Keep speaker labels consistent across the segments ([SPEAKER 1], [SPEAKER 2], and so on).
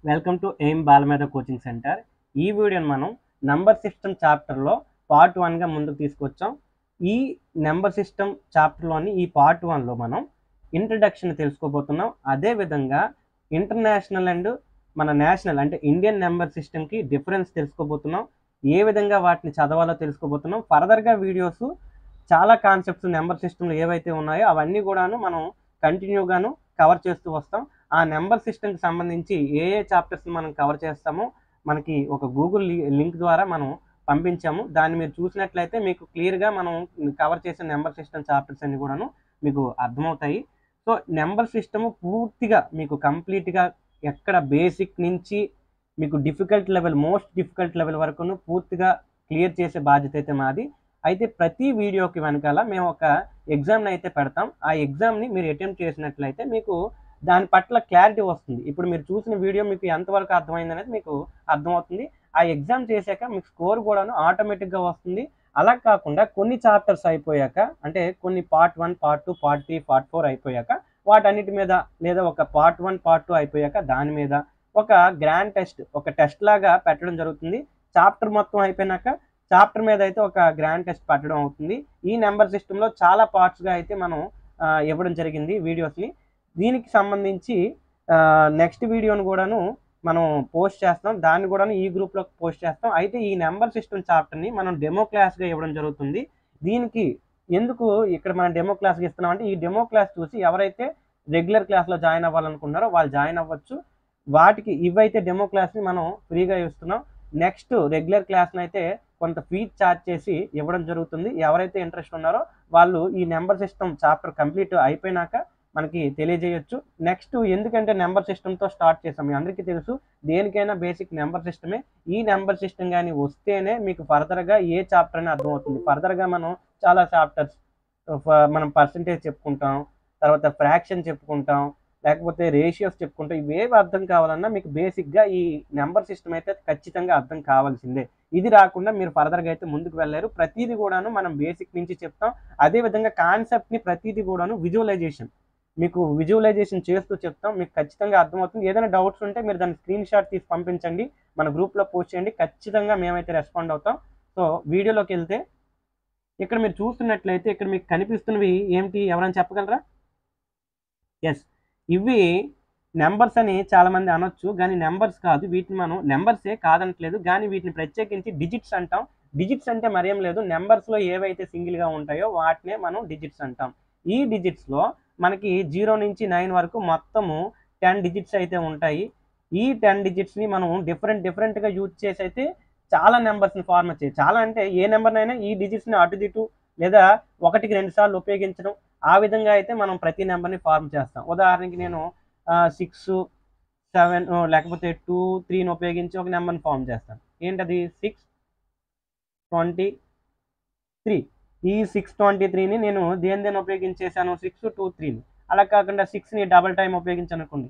[SPEAKER 1] Welcome to Aim Balamedha coaching centre. ఈ వీడియోని మనం నంబర్ సిస్టమ్ చాప్టర్లో పార్ట్ 1గా ముందుకు తీసుకొచ్చాం. ఈ నెంబర్ సిస్టమ్ చాప్టర్లోని ఈ పార్ట్ 1లో మనం ఇంట్రడక్షన్ తెలుసుకోబోతున్నాం. అదేవిధంగా ఇంటర్నేషనల్ అండ్ మన నేషనల్ అంటే ఇండియన్ నెంబర్ సిస్టమ్కి డిఫరెన్స్ తెలుసుకోబోతున్నాం. ఏ విధంగా వాటిని చదవాలో తెలుసుకోబోతున్నాం. ఫర్దర్గా వీడియోస్ చాలా కాన్సెప్ట్స్ నెంబర్ సిస్టంలో ఏవైతే ఉన్నాయో అవన్నీ కూడాను మనం కంటిన్యూగాను కవర్ చేస్తూ వస్తాం. ఆ నెంబర్ సిస్టమ్కి సంబంధించి ఏ చాప్టర్స్ మనం కవర్ చేస్తామో మనకి ఒక గూగుల్ లింక్ ద్వారా మనం పంపించాము. దాన్ని మీరు చూసినట్లయితే మీకు క్లియర్గా మనం కవర్ చేసే నెంబర్ సిస్టమ్ చాప్టర్స్ అన్ని కూడాను మీకు అర్థమవుతాయి. సో నెంబర్ సిస్టమ్ పూర్తిగా మీకు కంప్లీట్గా ఎక్కడ బేసిక్ నుంచి మీకు difficult level most difficult level వరకును పూర్తిగా క్లియర్ చేసే బాధ్యత అయితే మాది. అయితే ప్రతి వీడియోకి వెనకాల మేము ఒక ఎగ్జామ్ని అయితే పెడతాం. ఆ ఎగ్జామ్ని మీరు అటెంప్ట్ చేసినట్లయితే మీకు దాని పట్ల క్లారిటీ వస్తుంది. ఇప్పుడు మీరు చూసిన వీడియో మీకు ఎంతవరకు అర్థమైంది అనేది మీకు అర్థమవుతుంది. ఆ ఎగ్జామ్ చేశాక మీకు స్కోర్ కూడాను ఆటోమేటిక్గా వస్తుంది. అలా కాకుండా కొన్ని చాప్టర్స్ అయిపోయాక అంటే కొన్ని పార్ట్ 1, పార్ట్ 2, పార్ట్ 3, పార్ట్ 4 అయిపోయాక వాటన్నిటి మీద లేదా ఒక పార్ట్ 1, పార్ట్ 2 అయిపోయాక దాని మీద ఒక గ్రాండ్ టెస్ట్ ఒక టెస్ట్ లాగా పెట్టడం జరుగుతుంది. చాప్టర్ మొత్తం అయిపోయినాక చాప్టర్ మీద అయితే ఒక గ్రాండ్ టెస్ట్ పెట్టడం అవుతుంది. ఈ నెంబర్ సిస్టంలో చాలా పార్ట్స్గా అయితే మనం ఇవ్వడం జరిగింది వీడియోస్ని. దీనికి సంబంధించి నెక్స్ట్ వీడియోని కూడాను మనం పోస్ట్ చేస్తాం. దాన్ని కూడా ఈ గ్రూప్లో పోస్ట్ చేస్తాం. అయితే ఈ నెంబర్ సిస్టమ్ చాప్టర్ని మనం డెమో క్లాస్గా ఇవ్వడం జరుగుతుంది. దీనికి ఎందుకు ఇక్కడ మనం డెమో క్లాస్గా ఇస్తున్నాం అంటే ఈ డెమో క్లాస్ చూసి ఎవరైతే రెగ్యులర్ క్లాస్లో జాయిన్ అవ్వాలనుకున్నారో వాళ్ళు జాయిన్ అవ్వచ్చు. వాటికి ఇవైతే డెమో క్లాస్ని మనం ఫ్రీగా ఇస్తున్నాం. నెక్స్ట్ రెగ్యులర్ క్లాస్ని అయితే కొంత ఫీజ్ ఛార్జ్ చేసి ఇవ్వడం జరుగుతుంది. ఎవరైతే ఇంట్రెస్ట్ ఉన్నారో వాళ్ళు ఈ నెంబర్ సిస్టమ్ చాప్టర్ కంప్లీట్ అయిపోయినాక మనకి తెలియజేయచ్చు. నెక్స్ట్ ఎందుకంటే నెంబర్ సిస్టమ్తో స్టార్ట్ చేసాం. మీ అందరికీ తెలుసు దేనికైనా బేసిక్ నెంబర్ సిస్టమే. ఈ నెంబర్ సిస్టమ్ కానీ వస్తేనే మీకు ఫర్దర్గా ఏ చాప్టర్ అని అర్థమవుతుంది. ఫర్దర్గా మనం చాలా చాప్టర్స్ మనం పర్సంటేజ్ చెప్పుకుంటాం, తర్వాత ఫ్రాక్షన్ చెప్పుకుంటాం, లేకపోతే రేషియోస్ చెప్పుకుంటాం. ఇవేవి అర్థం కావాలన్నా మీకు బేసిక్గా ఈ నెంబర్ సిస్టమ్ అయితే ఖచ్చితంగా అర్థం కావాల్సిందే. ఇది రాకుండా మీరు ఫర్దర్గా అయితే ముందుకు వెళ్ళారు. ప్రతిదీ కూడాను మనం బేసిక్ నుంచి చెప్తాం. అదేవిధంగా కాన్సెప్ట్ని ప్రతిదీ కూడాను విజువలైజేషన్ మీకు విజువలైజేషన్ చేస్తూ చెప్తాం. మీకు ఖచ్చితంగా అర్థమవుతుంది. ఏదైనా డౌట్స్ ఉంటే మీరు దాన్ని స్క్రీన్ షాట్ తీసి పంపించండి, మన గ్రూప్లో పోస్ట్ చేయండి. ఖచ్చితంగా మేమైతే రెస్పాండ్ అవుతాం. సో వీడియోలోకి వెళ్తే ఇక్కడ మీరు చూస్తున్నట్లయితే ఇక్కడ మీకు కనిపిస్తున్నవి ఏమిటి ఎవరైనా చెప్పగలరా? ఎస్, ఇవి నెంబర్స్ అని చాలామంది అనొచ్చు, కానీ నెంబర్స్ కాదు. వీటిని మనం నెంబర్సే కాదనట్లేదు, కానీ వీటిని ప్రత్యేకించి డిజిట్స్ అంటాం. డిజిట్స్ అంటే మరేం లేదు, నెంబర్స్లో ఏవైతే సింగిల్గా ఉంటాయో వాటినే మనం డిజిట్స్ అంటాం. ఈ డిజిట్స్లో మనకి 0 నుంచి 9 వరకు మొత్తము 10 డిజిట్స్ అయితే ఉంటాయి. ఈ 10 డిజిట్స్ని మనం డిఫరెంట్గా యూజ్ చేసి అయితే చాలా నెంబర్స్ని ఫార్మేట్ చేయాలి. చాలా అంటే ఏ నెంబర్నైనా ఈ డిజిట్స్ని అటు ఇటు లేదా 1కి 2 సార్లు ఉపయోగించడం, ఆ విధంగా అయితే మనం ప్రతి నెంబర్ని ఫార్మ్ చేస్తాం. ఉదాహరణకి నేను 6, 7 లేకపోతే 2, 3ని ఉపయోగించి ఒక నెంబర్ని ఫార్మ్ చేస్తాను. ఏంటది? 623. ఈ 623ని నేను దేని ఉపయోగించేసాను? 6, 2, 3ని. అలా కాకుండా 6ని డబల్ టైం ఉపయోగించాను అనుకోండి,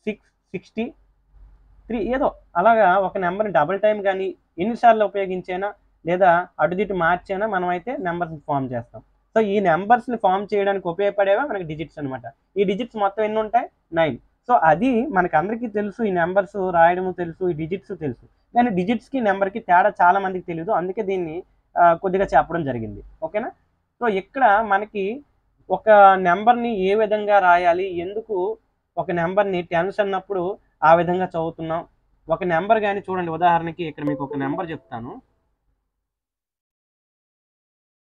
[SPEAKER 1] 663. ఏదో అలాగా ఒక నెంబర్ని డబల్ టైం కానీ ఎన్నిసార్లు ఉపయోగించైనా లేదా అటుదిటు మార్చైనా మనం అయితే నెంబర్స్ని ఫామ్ చేస్తాం. సో ఈ నెంబర్స్ని ఫామ్ చేయడానికి ఉపయోగపడేవే మనకి డిజిట్స్ అనమాట. ఈ డిజిట్స్ మొత్తం ఎన్ని ఉంటాయి? 9. సో అది మనకి అందరికీ తెలుసు, ఈ నెంబర్స్ రాయడము తెలుసు, ఈ డిజిట్స్ తెలుసు. కానీ డిజిట్స్కి నెంబర్కి తేడా చాలా మందికి తెలియదు. అందుకే దీన్ని కొద్దిగా చెప్పడం జరిగింది. ఓకేనా? సో ఇక్కడ మనకి ఒక నెంబర్ని ఏ విధంగా రాయాలి, ఎందుకు ఒక నెంబర్ని టెన్స్ అన్నప్పుడు ఆ విధంగా చదువుతున్నాం. ఒక నెంబర్ కానీ చూడండి, ఉదాహరణకి ఇక్కడ మీకు ఒక నెంబర్ చెప్తాను.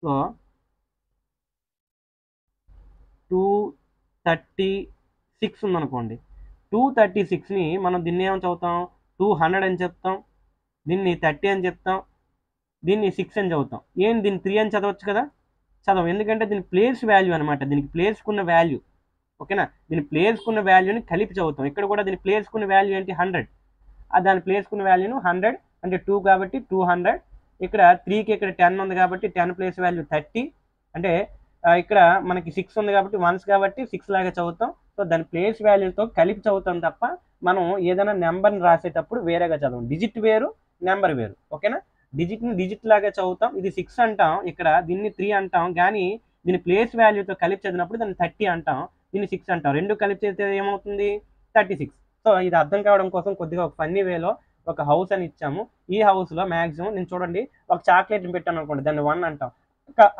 [SPEAKER 1] సో 236 ఉందనుకోండి. 236ని మనం దీన్ని ఏమని చదువుతాం? 200 అని చెప్తాం, దీన్ని 30 అని చెప్తాం, దీన్ని 6 అని చదువుతాం. దీన్ని 3 అని చదవచ్చు కదా? చదవం, ఎందుకంటే దీని ప్లేస్ వాల్యూ అనమాట. దీనికి ప్లేస్కున్న వాల్యూ. ఓకేనా? దీని ప్లేస్కున్న వాల్యూని కలిపి చదువుతాం. ఇక్కడ కూడా దీని ప్లేస్కున్న వాల్యూ ఏంటి? 100. దాని ప్లేస్కున్న వాల్యూను 100 అంటే 2 కాబట్టి 200. ఇక్కడ 3కి ఇక్కడ 10 ఉంది కాబట్టి 10 ప్లేస్ వాల్యూ 30. అంటే ఇక్కడ మనకి 6 ఉంది కాబట్టి 1s కాబట్టి 6 లాగా చదువుతాం. సో దాని ప్లేస్ వాల్యూతో కలిపి చదువుతాం తప్ప మనం ఏదైనా నెంబర్ని రాసేటప్పుడు వేరేగా చదవం. డిజిట్ వేరు, నెంబర్ వేరు. ఓకేనా? డిజిట్ని డిజిట్ లాగా చదువుతాం. ఇది 6 అంటాం, ఇక్కడ దీన్ని 3 అంటాం, కానీ దీని ప్లేస్ వాల్యూతో కలిపి చదివినప్పుడు దాన్ని 30 అంటాం, దీన్ని 6 అంటాం. రెండు కలిపి చేస్తే ఏమవుతుంది? 36. సో ఇది అర్థం కావడం కోసం కొద్దిగా ఒక ఫన్నీ వేలో ఒక హౌస్ అని ఇచ్చాము. ఈ హౌస్లో మ్యాక్సిమం నేను చూడండి ఒక చాక్లెట్ని పెట్టాను అనుకోండి, దాన్ని 1 అంటాం.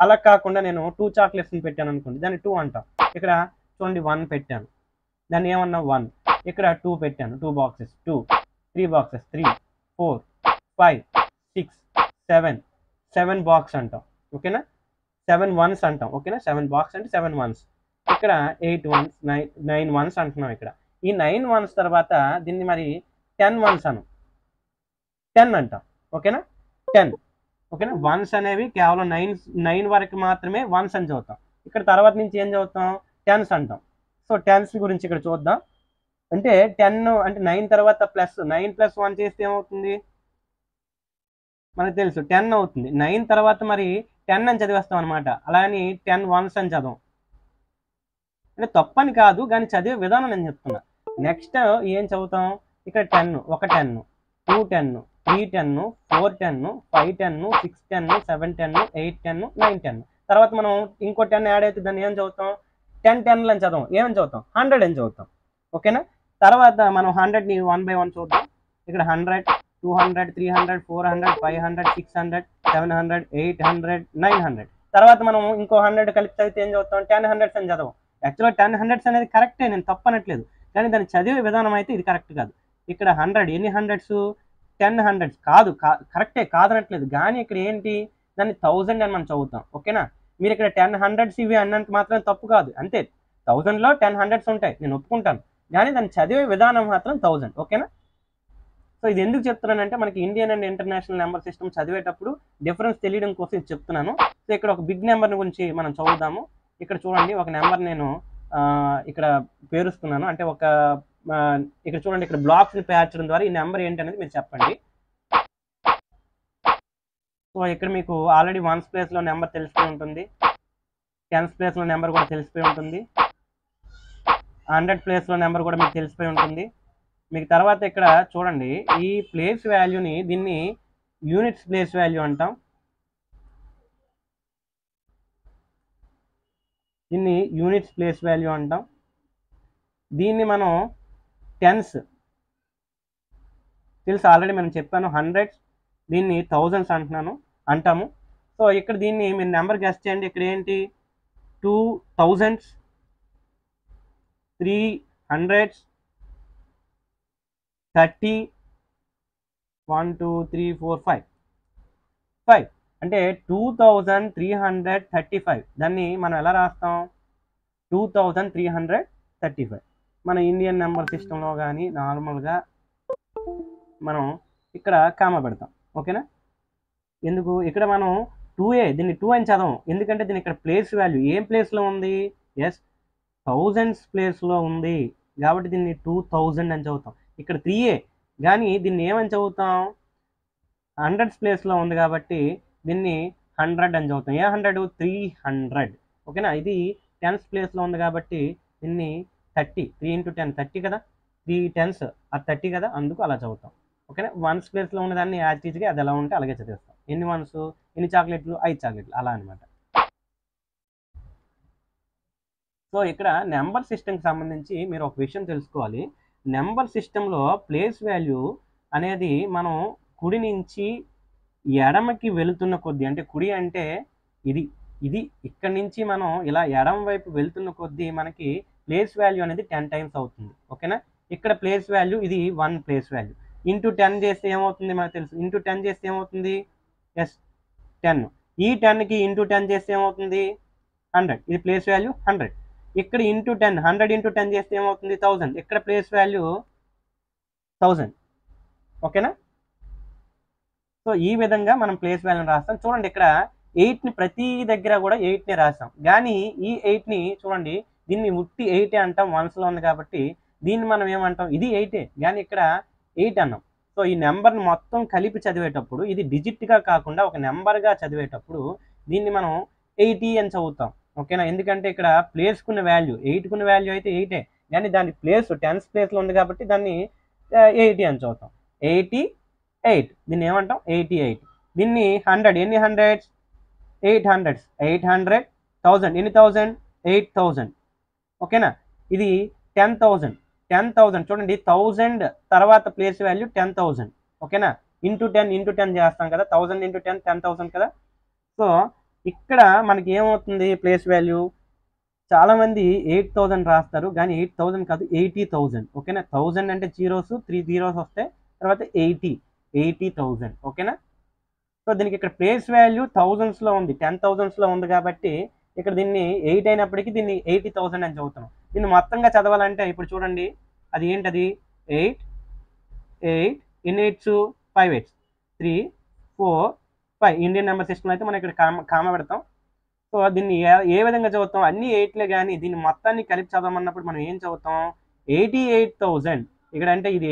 [SPEAKER 1] అలా కాకుండా నేను 2 చాక్లెట్స్ని పెట్టాను అనుకోండి, దాన్ని 2 అంటాం. ఇక్కడ చూడండి 1 పెట్టాను, దాన్ని ఏమన్నా 1. ఇక్కడ 2 పెట్టాను, 2 బాక్సెస్ 2, 3 బాక్సెస్ 3, 4, 5, 6, 7 బాక్స్ అంటాం. ఓకేనా, 7 వన్స్ అంటాం. ఓకేనా, 7 బాక్స్ అంటే 7 వన్స్. ఇక్కడ 8 వన్స్, 9 వన్స్ అంటున్నాం. ఇక్కడ ఈ 9 వన్స్ తర్వాత దీన్ని మరి 10 వన్స్ అను, 10 అంటాం. ఓకేనా, 10. ఓకేనా, వన్స్ అనేవి కేవలం 9 వరకు మాత్రమే వన్స్ అని చదువుతాం. ఇక్కడ తర్వాత నుంచి ఏం చదువుతాం, టెన్స్ అంటాం. సో టెన్స్ గురించి ఇక్కడ చూద్దాం. అంటే 10 అంటే 9 తర్వాత ప్లస్ 9 + 1 చేస్తే ఏమవుతుంది మనకు తెలుసు, 10 అవుతుంది. 9 తర్వాత మరి 10 అని చదివేస్తాం అనమాట. అలా అని 10 వన్స్ అని చదవం. అంటే తప్పని కాదు, కానీ చదివే విధానం నేను చెప్తున్నా. నెక్స్ట్ ఏం చదువుతాం, ఇక్కడ 10, 1 10, 2 10, 3 10, 4 10, 5 10, 6 10, 7 10, 8 10, 9 10. తర్వాత మనం ఇంకో 10 యాడ్ అయితే దాన్ని ఏం చదువుతాం, 10 10 అని చదవం. ఏమని చదువుతాం, 100 అని చదువుతాం. ఓకేనా, తర్వాత మనం 100ని 1 by 1 చూద్దాం. ఇక్కడ 100, 200, 300, 400, 500, 600, 700, 800, 900. తర్వాత మనం ఇంకో 100 కలిపి చదివితే ఏం చదువుతాం, 10 హండ్రెడ్స్ అని చదవం. యాక్చువల్గా 10 హండ్రెడ్స్ అనేది కరెక్టే, నేను తప్పనట్లేదు, కానీ దాన్ని చదివే విధానం అయితే ఇది కరెక్ట్ కాదు. ఇక్కడ 100 ఎన్ని హండ్రెడ్స్, 10 హండ్రెడ్స్ కాదు, కరెక్టే కాదనట్లేదు, కానీ ఇక్కడ ఏంటి, దాన్ని 1000 అని మనం చదువుతాం. ఓకేనా, మీరు ఇక్కడ 10 హండ్రెడ్స్ ఇవి అన్నంత మాత్రం తప్పు కాదు, అంతే. 1000లో 10 హండ్రెడ్స్ ఉంటాయి, నేను ఒప్పుకుంటాను, కానీ దాన్ని చదివే విధానం మాత్రం 1000. ఓకేనా, సో ఇది ఎందుకు చెప్తున్నానంటే మనకి Indian and international number system చదివేటప్పుడు డిఫరెన్స్ తెలియడం కోసం ఇది చెప్తున్నాను. సో ఇక్కడ ఒక బిగ్ నెంబర్ గురించి మనం చదువుదాము. ఇక్కడ చూడండి, ఒక నెంబర్ నేను ఇక్కడ పేరుస్తున్నాను. అంటే ఒక ఇక్కడ చూడండి, ఇక్కడ బ్లాక్స్ని పేర్చడం ద్వారా ఈ నెంబర్ ఏంటి అనేది మీరు చెప్పండి. సో ఇక్కడ మీకు ఆల్రెడీ 1's ప్లేస్లో నెంబర్ తెలిసిపోయి ఉంటుంది, 10's ప్లేస్లో నెంబర్ కూడా తెలిసిపోయి ఉంటుంది, 100 ప్లేస్లో నెంబర్ కూడా మీకు తెలిసిపోయి ఉంటుంది. మీకు తర్వాత ఇక్కడ చూడండి, ఈ ప్లేస్ వాల్యూని దీన్ని యూనిట్స్ ప్లేస్ వాల్యూ అంటాం, దీన్ని యూనిట్స్ ప్లేస్ వాల్యూ అంటాం. దీన్ని మనం టెన్స్ తెలుసు, ఆల్రెడీ మనం చెప్పాను. హండ్రెడ్స్ దీన్ని థౌజండ్స్ అంటాము. సో ఇక్కడ దీన్ని మీరు నెంబర్ గెస్ చేయండి. ఇక్కడ ఏంటి, 2000s, 300s, 30, 1 2 3 4 5 అంటే 2335. దాన్ని మనం ఎలా రాస్తాం, 2335. మన ఇండియన్ నెంబర్ సిస్టంలో కానీ నార్మల్గా మనం ఇక్కడ కామా పెడతాం. ఓకేనా, ఎందుకు ఇక్కడ మనం 2a దీన్ని 2 అని చదవం, ఎందుకంటే దీని ఇక్కడ ప్లేస్ వాల్యూ ఏం ప్లేస్లో ఉంది, ఎస్ థౌజండ్స్ ప్లేస్లో ఉంది, కాబట్టి దీన్ని 2000 అని చదువుతాం. ఇక్కడ 3a కానీ దీన్ని ఏమని చదువుతాం, 100s ప్లేస్లో ఉంది కాబట్టి దీన్ని 100 అని చదువుతాం. ఏ 100, 300. ఓకేనా, ఇది 10s ప్లేస్లో ఉంది కాబట్టి దీన్ని 30, 3 × 10 30 కదా, 3 10s అది 30 కదా, అందుకు అలా చదువుతాం. ఓకేనా, 1s ప్లేస్లో ఉన్నదాన్ని యాజ్ టీజ్గా అది ఎలా ఉంటే అలాగే చదివేస్తాం. ఎన్ని 1s, ఎన్ని చాక్లెట్లు, 5 చాక్లెట్లు అలా అనమాట. సో ఇక్కడ నెంబర్ సిస్టమ్కి సంబంధించి మీరు ఒక విషయం తెలుసుకోవాలి. నెంబర్ సిస్టంలో ప్లేస్ వాల్యూ అనేది మనం కుడి నుంచి ఎడమకి వెళుతున్న కొద్దీ, అంటే కుడి అంటే ఇది ఇక్కడి నుంచి మనం ఇలా ఎడమ వైపు వెళ్తున్న కొద్దీ మనకి ప్లేస్ వాల్యూ అనేది 10 times అవుతుంది. ఓకేనా, ఇక్కడ ప్లేస్ వాల్యూ ఇది 1 ప్లేస్ వాల్యూ ఇంటూ 10 చేస్తే ఏమవుతుంది మనకు తెలుసు, ఇంటూ 10 చేస్తే ఏమవుతుంది, ఎస్ 10. ఈ 10కి ఇంటూ 10 చేస్తే ఏమవుతుంది, 100. ఇది ప్లేస్ వాల్యూ 100. ఇక్కడ ఇంటూ 10, 100 × 10 చేస్తే ఏమవుతుంది, 1000. ఇక్కడ ప్లేస్ వాల్యూ 1000. ఓకేనా, సో ఈ విధంగా మనం ప్లేస్ వాల్యూని రాస్తాం. చూడండి ఇక్కడ 8ని ప్రతి దగ్గర కూడా 8ని రాస్తాం, కానీ ఈ 8ని చూడండి, దీన్ని ఉట్టి 8 అంటాం, 1sలో ఉంది కాబట్టి. దీన్ని మనం ఏమంటాం, ఇది 8 కానీ ఇక్కడ 8 అన్నాం. సో ఈ నెంబర్ని మొత్తం కలిపి చదివేటప్పుడు ఇది డిజిట్గా కాకుండా ఒక నెంబర్గా చదివేటప్పుడు దీన్ని మనం 80 అని చదువుతాం. ఓకేనా, ఎందుకంటే ఇక్కడ ప్లేస్కున్న వాల్యూ 8కున్న వాల్యూ అయితే 8, కానీ దాని ప్లేస్ 10s ప్లేస్లో ఉంది కాబట్టి దాన్ని 80 అని చదువుతాం. 88 దీన్ని ఏమంటాం, 88. దీన్ని 100 ఎన్ని 100s, 800s, 800, 1000 ఎన్ని 1000, 8000. ఓకేనా, ఇది 10,000 10,000 చూడండి 1000 తర్వాత ప్లేస్ వాల్యూ 10,000 ఓకేనా ఇంటూ 10 చేస్తాం కదా 1000 ఇంటూ 10 10,000 కదా సో ఇక్కడ మనకి ఏమవుతుంది ప్లేస్ వాల్యూ చాలా మంది 8,000 రాస్తారు కానీ 8,000 కాదు 80,000 ఓకేనా 1000 అంటే జీరోస్ 3 జీరోస్ వస్తాయి తర్వాత 80,000 ఓకేనా సో దీనికి ఇక్కడ ప్లేస్ వాల్యూ థౌజండ్స్లో ఉంది 10,000లో ఉంది కాబట్టి ఇక్కడ దీన్ని 8 అయినప్పటికీ దీన్ని 80,000 అని చదువుతున్నాం దీన్ని మొత్తంగా చదవాలంటే ఇప్పుడు చూడండి అది ఏంటది 8 ఎన్ని 8s 5 8s 3 4 5 Indian number system అయితే మనం ఇక్కడ కామ పెడతాం సో దీన్ని ఏ విధంగా చదువుతాం అన్ని 8లే కానీ దీన్ని మొత్తాన్ని కలిపి చదవమన్నప్పుడు మనం ఏం చదువుతాం 88,000 ఇక్కడ అంటే ఇది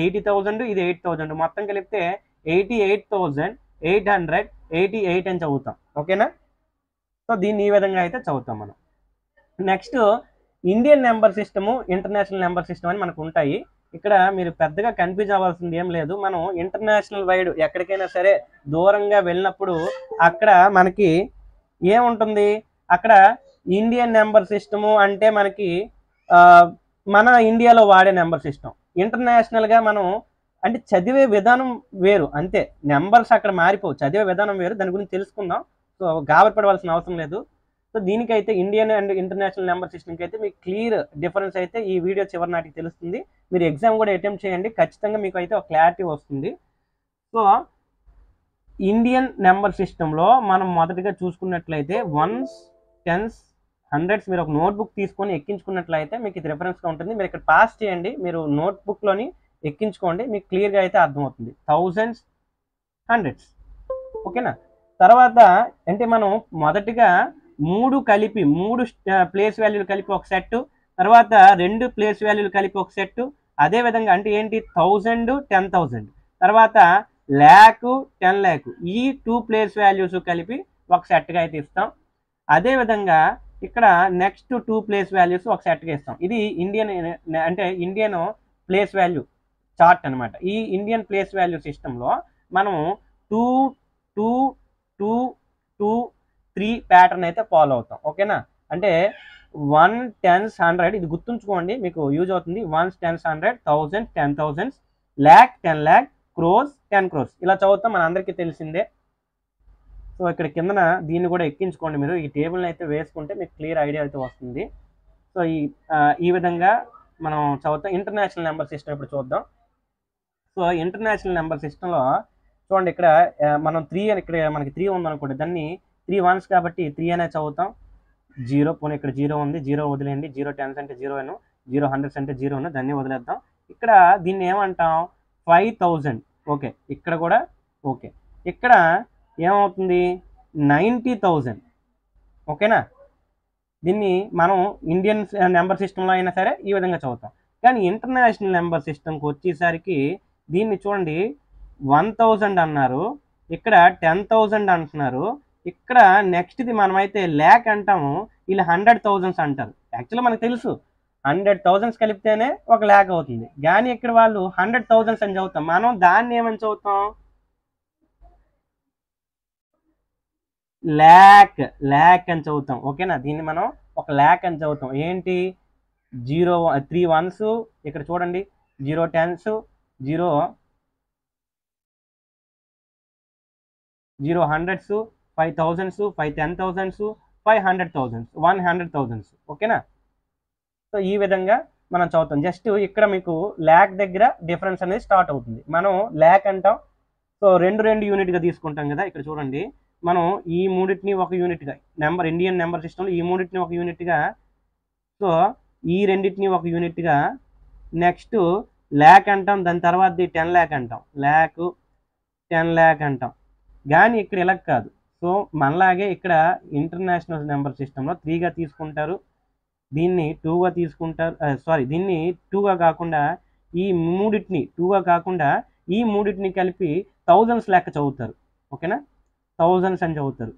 [SPEAKER 1] 80,000 ఇది 8,000 మొత్తం కలిపితే 88,888 అని చదువుతాం ఓకేనా సో దీన్ని ఈ విధంగా అయితే చదువుతాం మనం next Indian number system international number system అని మనకు ఉంటాయి ఇక్కడ మీరు పెద్దగా కన్ఫ్యూజ్ అవ్వాల్సింది ఏం లేదు మనం ఇంటర్నేషనల్ వైడ్ ఎక్కడికైనా సరే దూరంగా వెళ్ళినప్పుడు అక్కడ మనకి ఏముంటుంది అక్కడ ఇండియన్ నెంబర్ సిస్టము అంటే మనకి మన ఇండియాలో వాడే నెంబర్ సిస్టమ్ ఇంటర్నేషనల్గా మనం అంటే చదివే విధానం వేరు అంతే నెంబర్స్ అక్కడ మారిపోవు చదివే విధానం వేరు దాని గురించి తెలుసుకుందాం సో గాబరపడవలసిన అవసరం లేదు సో దీనికైతే ఇండియన్ అండ్ ఇంటర్నేషనల్ నెంబర్ సిస్టమ్కి అయితే మీకు క్లియర్ డిఫరెన్స్ అయితే ఈ వీడియో చివరి నాటికి తెలుస్తుంది మీరు ఎగ్జామ్ కూడా అటెంప్ట్ చేయండి ఖచ్చితంగా మీకు అయితే ఒక క్లారిటీ వస్తుంది సో ఇండియన్ నెంబర్ సిస్టంలో మనం మొదటిగా చూసుకున్నట్లయితే 1s 10s 100s మీరు ఒక నోట్బుక్ తీసుకొని ఎక్కించుకున్నట్లయితే మీకు ఇది రిఫరెన్స్గా ఉంటుంది మీరు ఇక్కడ పాస్ చేయండి మీరు నోట్బుక్లోని ఎక్కించుకోండి మీకు క్లియర్గా అయితే అర్థమవుతుంది 1000s 100s ఓకేనా తర్వాత అంటే మనం మొదటిగా మూడు ప్లేస్ వాల్యూలు కలిపి ఒక సెట్ తర్వాత 2 ప్లేస్ వాల్యూలు కలిపి ఒక సెట్ అదేవిధంగా అంటే ఏంటి 1000 10,000 తర్వాత 1,00,000 10,00,000 ఈ 2 ప్లేస్ వాల్యూస్ కలిపి ఒక సెట్గా అయితే ఇస్తాం అదేవిధంగా ఇక్కడ నెక్స్ట్ 2 ప్లేస్ వాల్యూస్ ఒక సెట్గా ఇస్తాం ఇది ఇండియన్ ప్లేస్ వాల్యూ చార్ట్ అనమాట ఈ ఇండియన్ ప్లేస్ వాల్యూ సిస్టంలో మనము 2 2 2 2 3 ప్యాటర్న్ అయితే ఫాలో అవుతాం ఓకేనా అంటే 1 10s 100 ఇది గుర్తుంచుకోండి మీకు యూజ్ అవుతుంది 1s 10s 100 1000 10,000 lakh 10 lakh crores 10 crores ఇలా చదువుతాం మన అందరికీ తెలిసిందే సో ఇక్కడ కిందన దీన్ని కూడా ఎక్కించుకోండి మీరు ఈ టేబుల్ని అయితే వేసుకుంటే మీకు క్లియర్ ఐడియా అయితే వస్తుంది సో ఈ విధంగా మనం చదువుతాం ఇంటర్నేషనల్ నెంబర్ సిస్టమ్ ఇప్పుడు చూద్దాం సో ఇంటర్నేషనల్ నెంబర్ సిస్టంలో చూడండి ఇక్కడ మనం 3 అని ఇక్కడ మనకి 3 ఉందనుకోండి దాన్ని 3 1s కాబట్టి 3 అనే చదువుతాం 0 పోనీ ఇక్కడ 0 ఉంది 0 వదిలేయండి 0 10s అంటే 0 అను 0 100s అంటే 0 అను దాన్ని వదిలేద్దాం ఇక్కడ దీన్ని ఏమంటాం 5,000 ఓకే ఇక్కడ కూడా ఓకే ఇక్కడ ఏమవుతుంది 90,000 ఓకేనా దీన్ని మనం ఇండియన్ నెంబర్ సిస్టంలో అయినా సరే ఈ విధంగా చదువుతాం కానీ ఇంటర్నేషనల్ నెంబర్ సిస్టమ్కి వచ్చేసరికి దీన్ని చూడండి 1,000 అన్నారు ఇక్కడ 10,000 అంటున్నారు ఇక్కడ నెక్స్ట్ది మనమైతే ల్యాక్ అంటాము వీళ్ళు 100,000s అంటారు యాక్చువల్గా మనకు తెలుసు 100,000s కలిపితేనే ఒక ల్యాక్ అవుతుంది కానీ ఇక్కడ వాళ్ళు 100,000s అని చదువుతాం మనం దాన్ని ఏమని చదువుతాం ల్యాక్ అని చదువుతాం ఓకేనా దీన్ని మనం ఒక ల్యాక్ అని చదువుతాం ఏంటి 3 1s ఇక్కడ చూడండి 0 10s 0 100s 5,000s 5 10,000s 500,000s 100,000s ఓకేనా సో ఈ విధంగా మనం చదువుతాం జస్ట్ ఇక్కడ మీకు ల్యాక్ దగ్గర డిఫరెన్స్ అనేది స్టార్ట్ అవుతుంది మనం ల్యాక్ అంటాం సో 2 యూనిట్గా తీసుకుంటాం కదా ఇక్కడ చూడండి మనం ఈ మూడింటిని ఒక యూనిట్గా ఇండియన్ నెంబర్ సిస్టంలో ఈ మూడింటిని ఒక యూనిట్గా సో ఈ రెండింటిని ఒక యూనిట్గా నెక్స్ట్ ల్యాక్ అంటాం దాని తర్వాత 10 lakh అంటాం 10 lakh అంటాం కానీ ఇక్కడ ఇలా కాదు సో మనలాగే ఇక్కడ ఇంటర్నేషనల్ నెంబర్ సిస్టంలో 3గా తీసుకుంటారు దీన్ని 2గా తీసుకుంటారు దీన్ని 2గా కాకుండా ఈ మూడింటిని 2గా కాకుండా ఈ మూడింటిని కలిపి థౌజండ్స్ లెక్క చదువుతారు ఓకేనా థౌజండ్స్ అని చదువుతారు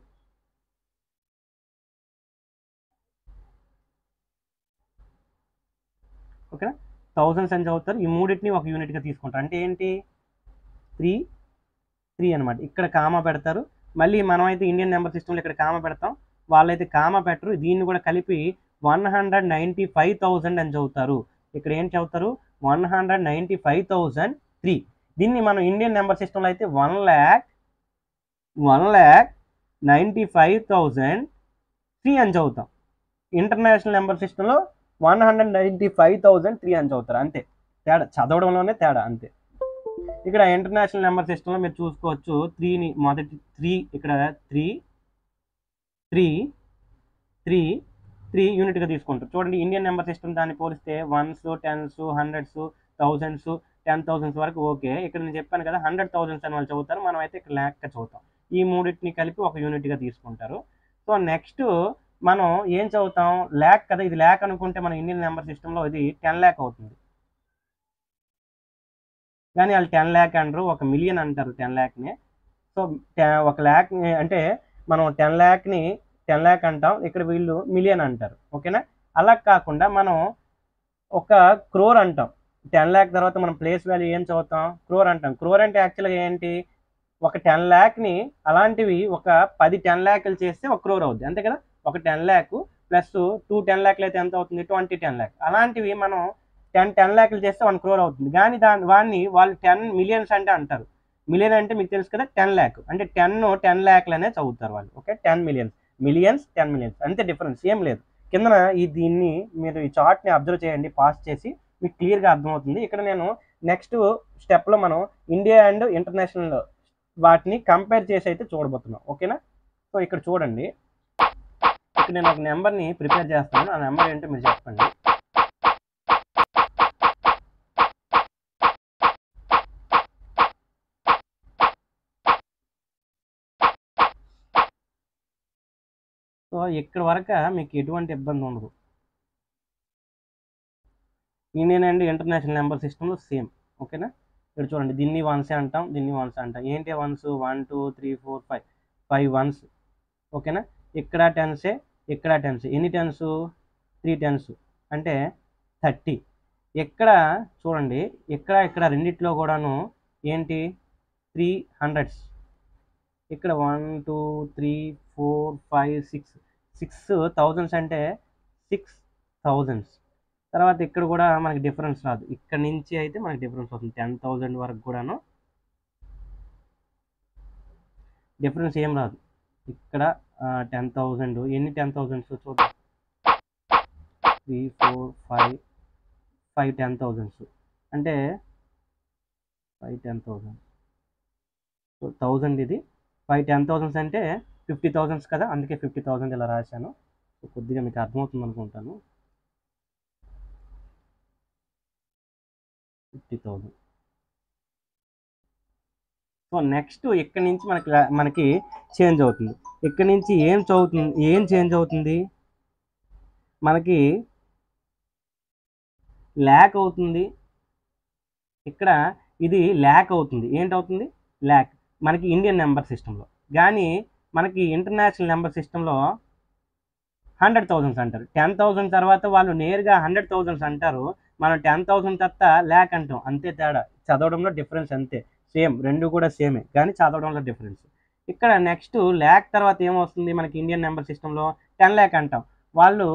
[SPEAKER 1] ఓకేనా థౌజండ్స్ అని చదువుతారు ఈ మూడింటిని ఒక యూనిట్గా తీసుకుంటారు అంటే ఏంటి 3 అనమాట ఇక్కడ కామా పెడతారు మళ్ళీ మనమైతే ఇండియన్ నెంబర్ సిస్టంలో ఇక్కడ కామా పెడతాం వాళ్ళైతే కామా పెట్టరు దీన్ని కూడా కలిపి 195,000 అని చదువుతారు ఇక్కడ ఏం చదువుతారు 195,003. దీన్ని మనం ఇండియన్ నెంబర్ సిస్టంలో అయితే 1,95,003 అని చదువుతాం. ఇంటర్నేషనల్ నెంబర్ సిస్టంలో 195,003 అని చదువుతారు. అంతే తేడా, చదవడంలోనే తేడా అంతే. ఇక్కడ ఇంటర్నేషనల్ నెంబర్ సిస్టంలో మీరు చూసుకోవచ్చు 3ని మొదటి 3 ఇక్కడ 3 యూనిట్గా తీసుకుంటారు. చూడండి ఇండియన్ నెంబర్ సిస్టమ్ దాన్ని పోలిస్తే 1s 10s 100s 1000s 10,000s వరకు ఓకే. ఇక్కడ నేను చెప్పాను కదా 100,000s అని వాళ్ళు చదువుతారు, మనం అయితే ఇక్కడ ల్యాక్గా చదువుతాం. ఈ మూడింటిని కలిపి ఒక యూనిట్గా తీసుకుంటారు. సో నెక్స్ట్ మనం ఏం చదువుతాం, ల్యాక్ కదా, ఇది ల్యాక్ అనుకుంటే మన ఇండియన్ నెంబర్ సిస్టంలో ఇది 10 lakh అవుతుంది. కానీ వాళ్ళు 10 lakh అంటారు, 1 million అంటారు 10 lakhని. సో 1 lakh అంటే మనం 10 lakh అంటాం, ఇక్కడ వీళ్ళు మిలియన్ అంటారు. ఓకేనా? అలా కాకుండా మనం 1 crore అంటాం. 10 lakh తర్వాత మనం ప్లేస్ వాల్యూ ఏం చదువుతాం, క్రోర్ అంటాం. క్రోర్ అంటే యాక్చువల్గా ఏంటి, ఒక 10 lakhని అలాంటివి ఒక 10 10 lakhలు చేస్తే 1 crore అవుద్ది, అంతే కదా. ఒక 10 lakh ప్లస్ 2 10 lakhలు అయితే ఎంత అవుతుంది, 20 10 lakh. అలాంటివి మనం 10 lakhలు చేస్తే 1 crore అవుతుంది. కానీ వాడిని వాళ్ళు 10 millions అంటే అంటారు. మిలియన్ అంటే మీకు తెలుసు కదా 10 lakh అంటే 10 lakhలు అనే చదువుతారు వాళ్ళు. ఓకే, 10 millions 10 millions అంతే, డిఫరెన్స్ ఏం లేదు. కిందన దీన్ని మీరు ఈ చార్ట్ని అబ్జర్వ్ చేయండి, పాస్ చేసి మీకు క్లియర్గా అర్థమవుతుంది. ఇక్కడ నేను నెక్స్ట్ స్టెప్లో మనం ఇండియా అండ్ ఇంటర్నేషనల్ వాటిని కంపేర్ చేసి అయితే చూడబోతున్నాం. ఓకేనా? సో ఇక్కడ చూడండి, ఇక్కడ నేను ఒక నెంబర్ని ప్రిపేర్ చేస్తాను, ఆ నెంబర్ ఏంటో మీరు చెప్పండి. సో ఇక్కడ వరకు మీకు ఎటువంటి ఇబ్బంది ఉండదు. ఇండియన్ అండ్ ఇంటర్నేషనల్ నెంబర్ సిస్టంలో సేమ్. ఓకేనా? ఇక్కడ చూడండి, దీన్ని వన్సే అంటాం, దీన్ని వన్స్ అంటాం. ఏంటి వన్స్, 1 2 3 4 5 వన్స్. ఓకేనా? ఇక్కడ 10సే, ఇక్కడ 10సే. ఎన్ని 10s, 3 10s అంటే 30. ఇక్కడ చూడండి, ఇక్కడ రెండిట్లో కూడాను ఏంటి 300s. ఇక్కడ 1 2 3 4 5 6 thousands అంటే 6,000s. తర్వాత ఇక్కడ కూడా మనకి డిఫరెన్స్ రాదు, ఇక్కడ నుంచి అయితే మనకి డిఫరెన్స్ అవుతుంది. 10,000 వరకు కూడాను డిఫరెన్స్ ఏం రాదు. ఇక్కడ 10,000, ఎన్ని 10,000s చూద్దాం, 3 4 5 10,000s అంటే 5 10,000. సో 1000 ఇది 5 10,000s అంటే 50,000s కదా, అందుకే 50,000 ఇలా రాశాను. కొద్దిగా మీకు అర్థమవుతుంది అనుకుంటాను. 50,000. సో నెక్స్ట్ ఇక్కడ నుంచి మనకి చేంజ్ అవుతుంది. ఇక్కడ నుంచి ఏం చేంజ్ అవుతుంది, మనకి ల్యాక్ అవుతుంది. ఇక్కడ ఇది ల్యాక్ అవుతుంది. ఏంటవుతుంది, ల్యాక్ మనకి ఇండియన్ నెంబర్ సిస్టంలో. కానీ మనకి ఇంటర్నేషనల్ నెంబర్ సిస్టంలో 100,000s అంటారు. 10,000 తర్వాత వాళ్ళు నేరుగా 100,000s అంటారు, మనం 10,000 తర్వాత ల్యాక్ అంటాం. అంతే తేడా, చదవడంలో డిఫరెన్స్ అంతే. సేమ్, రెండు కూడా సేమే, కానీ చదవడంలో డిఫరెన్స్. ఇక్కడ నెక్స్ట్ ల్యాక్ తర్వాత ఏమొస్తుంది, మనకి ఇండియన్ నెంబర్ సిస్టంలో 10 lakh అంటాం, వాళ్ళు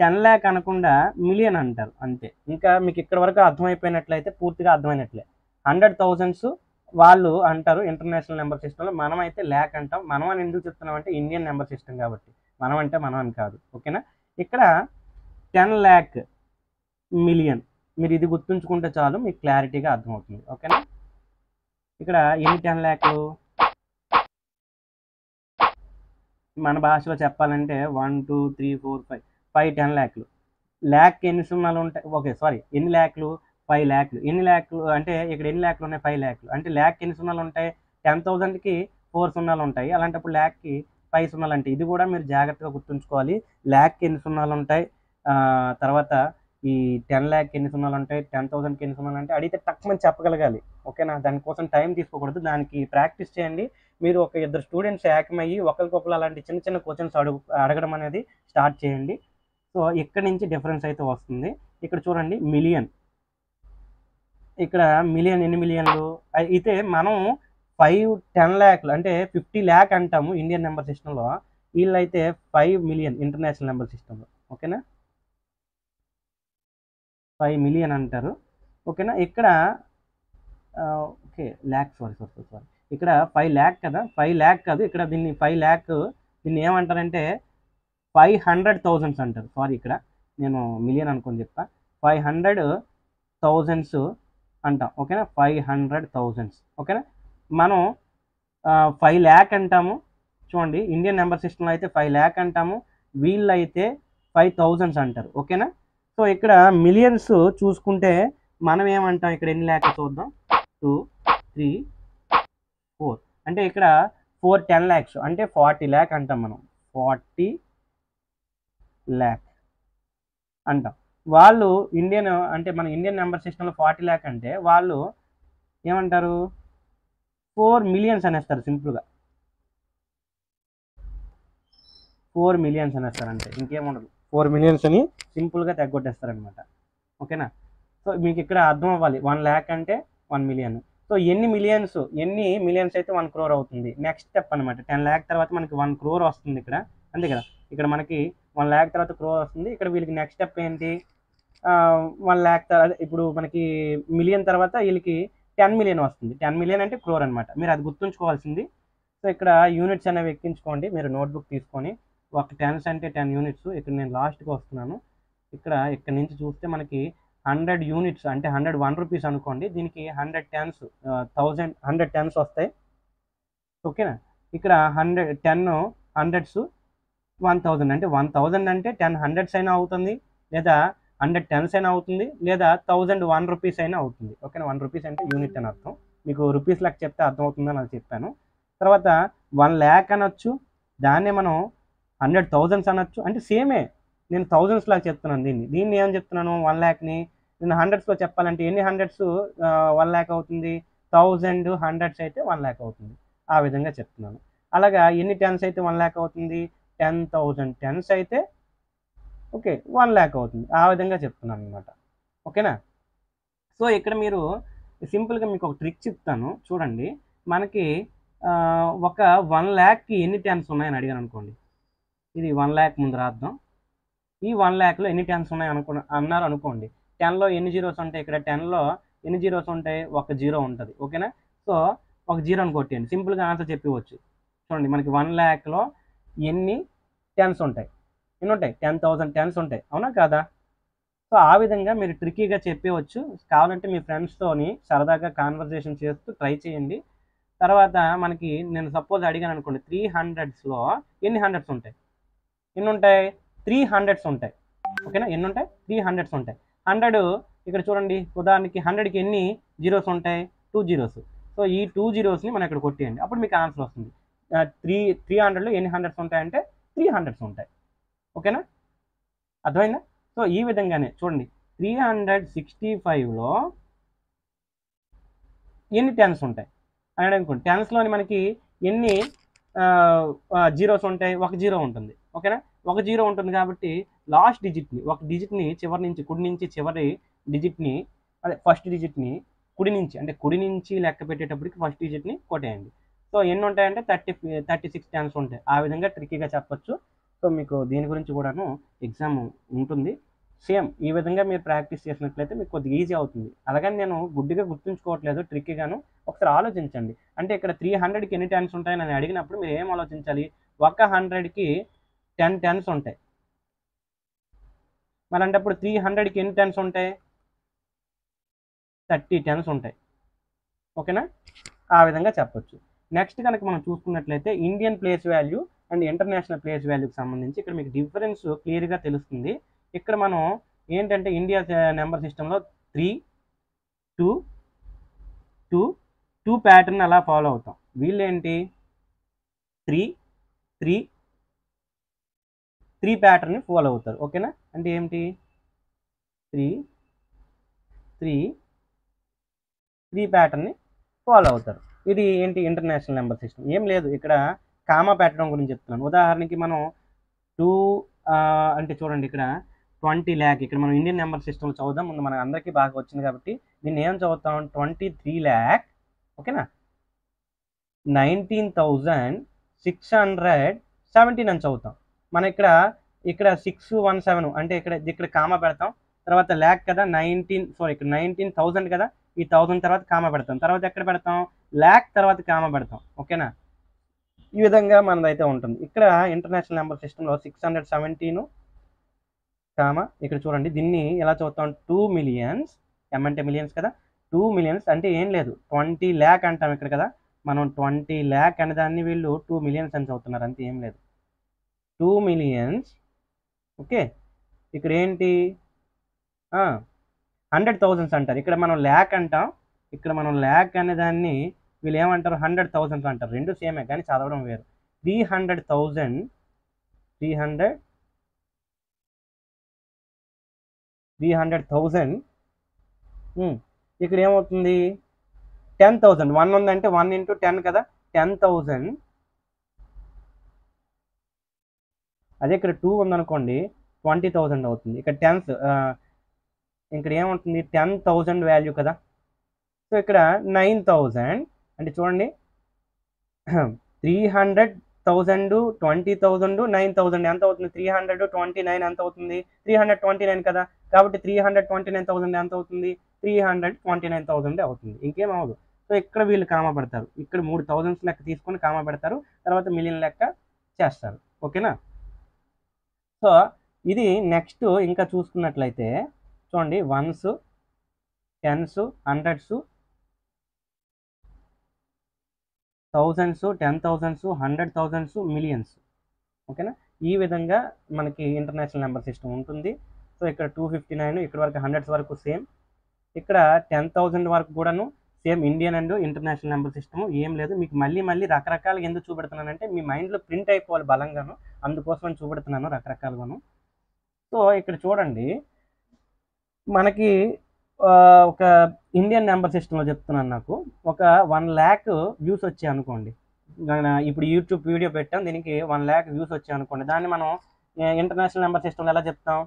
[SPEAKER 1] 10 lakh అనకుండా మిలియన్ అంటారు. అంతే. ఇంకా మీకు ఇక్కడ వరకు అర్థమైపోయినట్లయితే పూర్తిగా అర్థమైనట్లే. 100,000s వాళ్ళు అంటారు ఇంటర్నేషనల్ నెంబర్ సిస్టంలో, మనం అయితే ల్యాక్ అంటాం. మనం అని ఎందుకు చెప్తున్నాం అంటే ఇండియన్ నెంబర్ సిస్టమ్ కాబట్టి, మనం అంటే మనం అని కాదు. ఓకేనా? ఇక్కడ 10 lakh మిలియన్, మీరు ఇది గుర్తుంచుకుంటే చాలు, మీకు క్లారిటీగా అర్థమవుతుంది. ఓకేనా? ఇక్కడ ఎన్ని 10 lakhలు, మన భాషలో చెప్పాలంటే 1 2 3 4 5 10 lakhలు. ల్యాక్ ఎన్ని సున్నాలు ఉంటాయి, ఓకే సారీ, ఎన్ని ల్యాక్లు, 5 lakhలు. ఎన్ని ల్యాక్లు అంటే ఇక్కడ ఎన్ని ల్యాక్లు ఉన్నాయి, 5 lakhలు. అంటే ల్యాక్ ఎన్ని సున్నాలు ఉంటాయి, 10,000కి 4 సున్నాలు ఉంటాయి. అలాంటప్పుడు ల్యాక్కి 5 సున్నాలు అంటే ఇది కూడా మీరు జాగ్రత్తగా గుర్తుంచుకోవాలి. ల్యాక్కి ఎన్ని సున్నాలు ఉంటాయి, తర్వాత ఈ 10 lakh ఎన్ని సున్నాలు ఉంటాయి, 10,000కి ఎన్ని సున్నాలు అంటే అడిగితే తక్కువ చెప్పగలగాలి. ఓకేనా? దానికోసం టైం తీసుకోకూడదు, దానికి ప్రాక్టీస్ చేయండి. మీరు ఒక 2 స్టూడెంట్స్ ఏకమయ్యి ఒకరికొకరు అలాంటి చిన్న చిన్న క్వశ్చన్స్ అడగడం అనేది స్టార్ట్ చేయండి. సో ఇక్కడ నుంచి డిఫరెన్స్ అయితే వస్తుంది. ఇక్కడ చూడండి మిలియన్, ఇక్కడ మిలియన్ ఎన్ని మిలియన్లు అయితే మనం 10 lakhలు అంటే 50 lakh అంటాము ఇండియన్ నెంబర్ సిస్టంలో, వీళ్ళైతే 5 million ఇంటర్నేషనల్ నెంబర్ సిస్టంలో. ఓకేనా? 5 మిలియన్ అంటారు. ఓకేనా. ఇక్కడ ఓకే ల్యాక్ సారీ ఇక్కడ 5 ల్యాక్ కదా, 5 ల్యాక్ కాదు ఇక్కడ దీన్ని 5 ల్యాక్ దీన్ని ఏమంటారంటే 500,000 అంటారు. సారీ ఇక్కడ నేను మిలియన్ అనుకొని చెప్తా, 500,000 అంటాం. ఓకేనా, 500,000. ఓకేనా, మనం 5 ల్యాక్ అంటాము. చూడండి ఇండియన్ నెంబర్ సిస్టంలో అయితే 5 ల్యాక్ అంటాము, వీళ్ళు అయితే 5,000 అంటారు. ఓకేనా. సో ఇక్కడ మిలియన్స్ చూసుకుంటే మనం ఏమంటాం, ఇక్కడ ఎన్ని ల్యాక్ చూద్దాం, 2 3 4 అంటే ఇక్కడ 4 10 lakhs అంటే 40 lakh అంటాం మనం, 40 lakh అంటాం. వాళ్ళు ఇండియన్ అంటే మన ఇండియన్ నెంబర్ సిస్టంలో 40 lakh అంటే వాళ్ళు ఏమంటారు 4 millions అనేస్తారు సింపుల్గా, 4 millions అనేస్తారు అంటే ఇంకేముండదు, 4 millions అని సింపుల్గా తగ్గొట్టేస్తారనమాట. ఓకేనా. సో మీకు ఇక్కడ అర్థం అవ్వాలి, 1 lakh అంటే 1 million. సో ఎన్ని మిలియన్స్ అయితే 1 crore అవుతుంది. నెక్స్ట్ స్టెప్ అనమాట, 10 lakh తర్వాత మనకి 1 crore వస్తుంది ఇక్కడ, అంతే కదా. ఇక్కడ మనకి 1 lakh తర్వాత crore వస్తుంది. ఇక్కడ వీళ్ళకి నెక్స్ట్ స్టెప్ ఏంటి, 1 lakh తర్వాత ఇప్పుడు మనకి మిలియన్ తర్వాత వీళ్ళకి 10 million వస్తుంది. 10 million అంటే crore అనమాట, మీరు అది గుర్తుంచుకోవాల్సింది. సో ఇక్కడ యూనిట్స్ అనేవి ఎక్కించుకోండి, మీరు నోట్బుక్ తీసుకొని ఒక 10s అంటే 10 units. ఇక్కడ నేను లాస్ట్కి వస్తున్నాను, ఇక్కడ నుంచి చూస్తే మనకి 100 units అంటే 101 rupees అనుకోండి, దీనికి 100 tens 100 tens వస్తాయి. ఓకేనా. ఇక్కడ 10 hundreds 1000 అంటే 1000 అంటే 10 hundreds అయినా అవుతుంది, లేదా 100 tens అయినా అవుతుంది, లేదా 1001 rupees అయినా అవుతుంది. ఓకేనా, 1 rupees అంటే యూనిట్ అని అర్థం, మీకు రూపీస్ లెక్క చెప్తే అర్థం అవుతుందని అది చెప్పాను. తర్వాత 1 lakh అనొచ్చు, దాన్నే మనం 100,000 అనొచ్చు, అంటే సేమే, నేను థౌజండ్స్ లాగా చెప్తున్నాను. దీన్ని ఏమని చెప్తున్నాను, 1 lakh-ని నేను హండ్రెడ్స్లో చెప్పాలంటే ఎన్ని హండ్రెడ్స్ 1 lakh అవుతుంది, 1000 hundreds అయితే 1 lakh అవుతుంది, ఆ విధంగా చెప్తున్నాను. అలాగా ఎన్ని టెన్స్ అయితే 1 lakh అవుతుంది, 10,000 tens అయితే ఓకే 1 lakh అవుతుంది, ఆ విధంగా చెప్తున్నాను అనమాట. ఓకేనా. సో ఇక్కడ మీరు సింపుల్గా మీకు ఒక ట్రిక్ చెప్తాను చూడండి. మనకి ఒక 1 lakh-కి ఎన్ని టెన్స్ ఉన్నాయని అడిగాను అనుకోండి, ఇది 1 lakh ముందు రాద్దాం. ఈ 1 lakh-లో ఎన్ని టెన్స్ ఉన్నాయి అన్నారు అనుకోండి, 10లో ఎన్ని జీరోస్ ఉంటాయి, ఇక్కడ 10లో ఎన్ని జీరోస్ ఉంటాయి, ఒక జీరో ఉంటుంది. ఓకేనా. సో ఒక జీరోని కొట్టేయండి, సింపుల్గా ఆన్సర్ చెప్పవచ్చు. చూడండి మనకి 1 lakh-లో ఎన్ని టెన్స్ ఉంటాయి, ఎన్ని ఉంటాయి, 10,000 tens ఉంటాయి, అవునా కాదా. సో ఆ విధంగా మీరు ట్రిక్కీగా చెప్పవచ్చు. కావాలంటే మీ ఫ్రెండ్స్తోని సరదాగా కాన్వర్జేషన్ చేస్తూ ట్రై చేయండి. తర్వాత మనకి నేను సపోజ్ అడిగాను అనుకోండి, 300స్లో ఎన్ని హండ్రెడ్స్ ఉంటాయి, ఎన్ని ఉంటాయి, 300s ఉంటాయి. ఓకేనా, ఎన్ని ఉంటాయి, 300s ఉంటాయి. 100 ఇక్కడ చూడండి, ఉదాహరణకి 100కి ఎన్ని జీరోస్ ఉంటాయి, 2 zeros. సో ఈ 2 zeros-ని మనం ఇక్కడ కొట్టేయండి, అప్పుడు మీకు ఆన్సర్ వస్తుంది. 300లో ఎన్ని హండ్రెడ్స్ ఉంటాయంటే 300s ఉంటాయి. ఓకేనా, అర్థమైందా. సో ఈ విధంగానే చూడండి, 365లో ఎన్ని టెన్స్ ఉంటాయి అని అనుకోండి, టెన్స్లోని మనకి ఎన్ని జీరోస్ ఉంటాయి, ఒక జీరో ఉంటుంది. ఓకేనా, ఒక జీరో ఉంటుంది కాబట్టి లాస్ట్ డిజిట్ని, ఒక డిజిట్ని చివరి నుంచి కుడి నుంచి చివరి డిజిట్ని, అదే ఫస్ట్ డిజిట్ని కుడి నుంచి లెక్క పెట్టేటప్పటికి ఫస్ట్ డిజిట్ని కొట్టేయండి. సో ఎన్ని ఉంటాయంటే 36 టెన్స్ ఉంటాయి. ఆ విధంగా ట్రిక్కీగా చెప్పచ్చు. సో మీకు దీని గురించి కూడాను ఎగ్జామ్ ఉంటుంది. సేమ్ ఈ విధంగా మీరు ప్రాక్టీస్ చేసినట్లయితే మీకు కొద్దిగా ఈజీ అవుతుంది. అలాగని నేను గుడ్డిగా గుర్తుంచుకోవట్లేదు, ట్రిక్కీగాను ఒకసారి ఆలోచించండి. అంటే ఇక్కడ 300కి ఎన్ని టెన్స్ ఉంటాయని నేను అడిగినప్పుడు మీరు ఏం ఆలోచించాలి, ఒక 100కి 10 tens ఉంటాయి, మరి అంటప్పుడు 300కి ఎన్ని టెన్స్ ఉంటాయి, 30 tens ఉంటాయి. ఓకేనా, ఆ విధంగా చెప్పొచ్చు. నెక్స్ట్ కనుక మనం చూసుకున్నట్లయితే Indian place value and international place వాల్యూకి సంబంధించి ఇక్కడ మీకు డిఫరెన్స్ క్లియర్గా తెలుస్తుంది. ఇక్కడ మనం ఏంటంటే ఇండియా నెంబర్ సిస్టంలో 3 2 2 2 ప్యాటర్న్ అలా ఫాలో అవుతాం. వీళ్ళు ఏంటి 3 3 3 ప్యాటర్న్ని ఫాలో అవుతారు. ఓకేనా, అంటే ఏంటి 3 3 3 ప్యాటర్న్ని ఫాలో అవుతారు. ఇది ఏంటి ఇంటర్నేషనల్ నెంబర్ సిస్టమ్. ఏం లేదు, ఇక్కడ కామా పెట్టడం గురించి చెప్తున్నాను. ఉదాహరణకి మనం 2 అంటే చూడండి ఇక్కడ 20 lakh, ఇక్కడ మనం ఇండియన్ నెంబర్ సిస్టమ్ చదువుదాం. ముందు మనకు అందరికీ బాగా వచ్చింది కాబట్టి దీన్ని ఏం చదువుతాం, 23 lakh ఓకేనా 19,617 అని చదువుతాం. మనం ఇక్కడ 617 అంటే ఇక్కడ కామా పెడతాం, తర్వాత ల్యాక్ కదా 19,000 కదా, ఈ 1000 తర్వాత కామా పెడతాం, తర్వాత ఎక్కడ పెడతాం, ల్యాక్ తర్వాత కామా పెడతాం. ఓకేనా, ఈ విధంగా మనదైతే ఉంటుంది. ఇక్కడ ఇంటర్నేషనల్ నెంబర్ సిస్టంలో 617 కామా ఇక్కడ చూడండి, దీన్ని ఎలా చదువుతాం, 2 మిలియన్స్, ఎం అంటే మిలియన్స్ కదా, 2 మిలియన్స్ అంటే ఏం లేదు 20 ల్యాక్ అంటాం ఇక్కడ కదా, మనం 20 ల్యాక్ అనే దాన్ని వీళ్ళు 2 మిలియన్స్ అని చదువుతున్నారు, అంతే ఏం లేదు, 2 మిలియన్స్. ఓకే, ఇక్కడ ఏంటి 100,000 అంటారు, ఇక్కడ మనం ల్యాక్ అంటాం, ఇక్కడ మనం ల్యాక్ అనే దాన్ని వీళ్ళు ఏమంటారు 100,000 అంటారు, రెండు సేమే కానీ చదవడం వేరు. 300,000 ఇక్కడ ఏమవుతుంది 10,000, 1 ఉందంటే 1 × 10 కదా, 10,000. అదే ఇక్కడ 2 ఉందనుకోండి 20,000 అవుతుంది. ఇక్కడ టెన్స్ ఇక్కడ ఏమవుతుంది 10,000 వాల్యూ కదా, సో ఇక్కడ 9,000 అంటే చూడండి 300,000 20,000 9,000 ఎంత అవుతుంది, 329 ఎంత అవుతుంది, 329 కదా, కాబట్టి 329,000 ఎంత అవుతుంది, 329,000 అవుతుంది, ఇంకేం అవ్వదు. సో ఇక్కడ వీళ్ళు కామా పెడతారు, ఇక్కడ 3,000 లెక్క తీసుకొని కామా పెడతారు, తర్వాత మిలియన్ లెక్క చేస్తారు. ఓకేనా, సో ఇది నెక్స్ట్ ఇంకా చూసుకున్నట్లయితే చూడండి 1s 10s 100s 1000s 10,000s 100,000s millions. ఓకేనా, ఈ విధంగా మనకి ఇంటర్నేషనల్ నెంబర్ సిస్టమ్ ఉంటుంది. సో ఇక్కడ 259 ఇక్కడ వరకు 100s వరకు సేమ్, ఇక్కడ 10,000 వరకు కూడాను same, Indian and international number system ఏం లేదు. మీకు మళ్ళీ రకరకాలుగా ఎందుకు చూపెడుతున్నానంటే మీ మైండ్లో ప్రింట్ అయిపోవాలి బలంగాను, అందుకోసం చూపెడుతున్నాను రకరకాలుగాను. సో ఇక్కడ చూడండి మనకి ఒక ఇండియన్ నెంబర్ సిస్టంలో చెప్తున్నాను, నాకు ఒక 1 lakh వ్యూస్ వచ్చాయి అనుకోండి, ఇప్పుడు యూట్యూబ్ వీడియో పెట్టాం, దీనికి 1 lakh వ్యూస్ వచ్చాయి అనుకోండి, దాన్ని మనం ఇంటర్నేషనల్ నెంబర్ సిస్టంలో ఎలా చెప్తాం,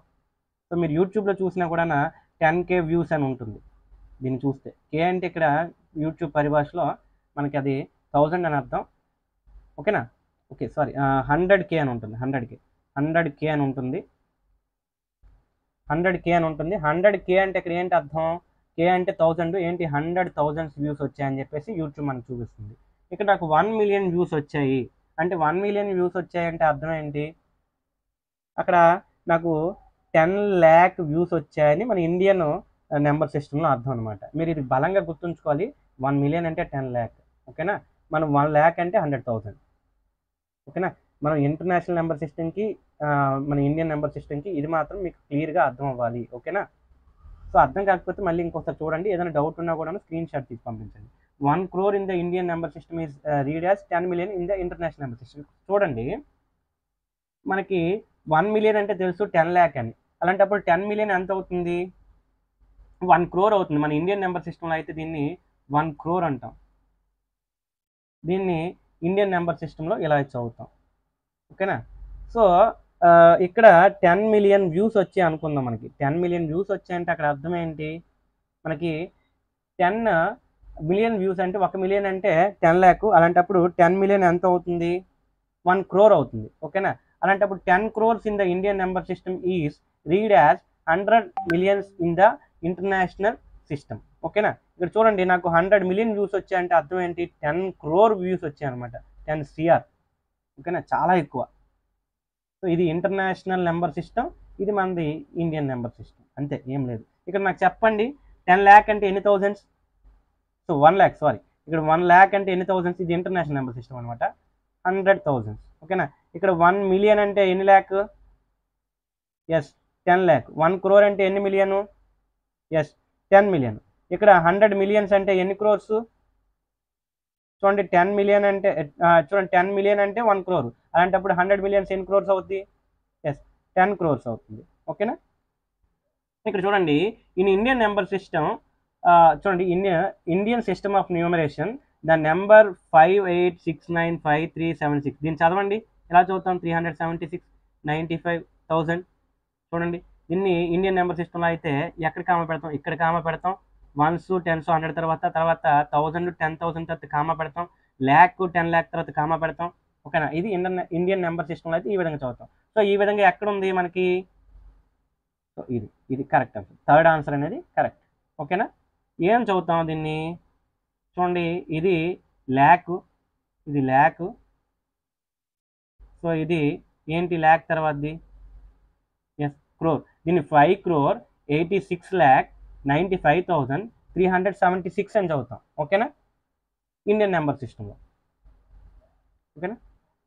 [SPEAKER 1] సో మీరు యూట్యూబ్లో చూసినా కూడా 10K వ్యూస్ అని ఉంటుంది, దీన్ని చూస్తే కే అంటే ఇక్కడ యూట్యూబ్ పరిభాషలో మనకి అది 1000 అని అర్థం. ఓకేనా, ఓకే సారీ 100K అని ఉంటుంది, 100K అని ఉంటుంది, 100K అని ఉంటుంది. 100K అంటే ఇక్కడ ఏంటి అర్థం, K అంటే 1000 ఏంటి 100,000 వ్యూస్ వచ్చాయని చెప్పేసి యూట్యూబ్ మనకు చూపిస్తుంది. ఇక్కడ నాకు 1 మిలియన్ వ్యూస్ వచ్చాయి అంటే 1 మిలియన్ వ్యూస్ వచ్చాయంటే అర్థం ఏంటి, అక్కడ నాకు 10 lakh వ్యూస్ వచ్చాయని మన ఇండియన్ నెంబర్ సిస్టంలో అర్థం అనమాట. మీరు ఇది బలంగా గుర్తుంచుకోవాలి, 1 మిలియన్ అంటే 10 lakh. ఓకేనా, మనం 1 lakh అంటే 100,000. ఓకేనా, మనం ఇంటర్నేషనల్ నెంబర్ సిస్టమ్కి మన ఇండియన్ నెంబర్ సిస్టమ్కి ఇది మాత్రం మీకు క్లియర్గా అర్థం అవ్వాలి. ఓకేనా, సో అర్థం కాకపోతే మళ్ళీ ఇంకొకసారి చూడండి, ఏదైనా డౌట్ ఉన్నా కూడా స్క్రీన్ షాట్ తీసి పంపించండి. 1 crore in the Indian number system is read as 10 million in the international number system. చూడండి మనకి 1 million అంటే తెలుసు 10 lakh అని, అలాంటప్పుడు 10 million ఎంత అవుతుంది, 1 crore అవుతుంది. మన ఇండియన్ నెంబర్ సిస్టంలో అయితే దీన్ని 1 crore అంటాం, దీన్ని ఇండియన్ నెంబర్ సిస్టంలో ఇలా చదువుతాం. ఓకేనా, సో ఇక్కడ 10 million వ్యూస్ వచ్చాయి అనుకుందాం, మనకి 10 million వ్యూస్ వచ్చాయంటే అక్కడ అర్థం ఏంటి, మనకి 10 million వ్యూస్ అంటే 1 million అంటే 10 lakh, అలాంటప్పుడు 10 million ఎంత అవుతుంది 1 crore అవుతుంది. ఓకేనా, అలాంటప్పుడు 10 crores in the Indian number system is read as 100 millions in the international system. ఓకేనా, ఇక్కడ చూడండి నాకు 100 million వ్యూస్ వచ్చాయంటే అర్థం ఏంటి 10 crore వ్యూస్ వచ్చాయి అనమాట, 10 CR. ఓకేనా, చాలా ఎక్కువ. సో ఇది ఇంటర్నేషనల్ నెంబర్ సిస్టమ్, ఇది మనది ఇండియన్ నెంబర్ సిస్టమ్, అంతే ఏం లేదు. ఇక్కడ నాకు చెప్పండి 10 lakh అంటే ఎన్ని థౌజండ్స్, సో 1 lakh సారీ, ఇక్కడ 1 lakh అంటే ఎన్ని థౌజండ్స్, ఇది ఇంటర్నేషనల్ నెంబర్ సిస్టమ్ అనమాట, 100,000. ఓకేనా, ఇక్కడ 1 million అంటే ఎన్ని ల్యాక్, ఎస్ 10 lakh. 1 crore అంటే ఎన్ని మిలియన్, ఎస్ 10 million. ఇక్కడ 100 millions అంటే ఎన్ని క్రోర్స్, చూడండి 10 million అంటే చూడండి 10 million అంటే 1 crore, అలాంటప్పుడు 100 millions ఎన్ని క్రోర్స్ అవుతుంది, ఎస్ 10 crores అవుతుంది. ఓకేనా, ఇక్కడ చూడండి ఇన్ ఇండియన్ నెంబర్ సిస్టమ్ చూడండి Indian system of numeration the number 58695376, దీన్ని చదవండి ఎలా చదువుతాం 376 95,000. చూడండి దీన్ని ఇండియన్ నెంబర్ సిస్టంలో అయితే ఎక్కడ కామా పెడతాం, ఇక్కడ కామా పెడతాం, 1s 10s 100 తర్వాత 1000 10,000 తర్వాత కామా పెడతాం, lakh 10 lakh తర్వాత కామా పెడతాం. ఓకేనా, ఇది ఇండియన్ నెంబర్ సిస్టంలో అయితే ఈ విధంగా చదువుతాం. సో ఈ విధంగా ఎక్కడ ఉంది మనకి సో ఇది కరెక్ట్ ఆన్సర్. థర్డ్ ఆన్సర్ అనేది కరెక్ట్. ఓకేనా? ఏం చదువుతాం దీన్ని చూడండి. ఇది ల్యాక్, ఇది ల్యాక్. సో ఇది ఏంటి ల్యాక్ తర్వాతది? ఎస్, క్రోర్. దీన్ని 5,86,95,376 అని చదువుతాం. ఓకేనా? ఇండియన్ నెంబర్ సిస్టంలో. ఓకేనా?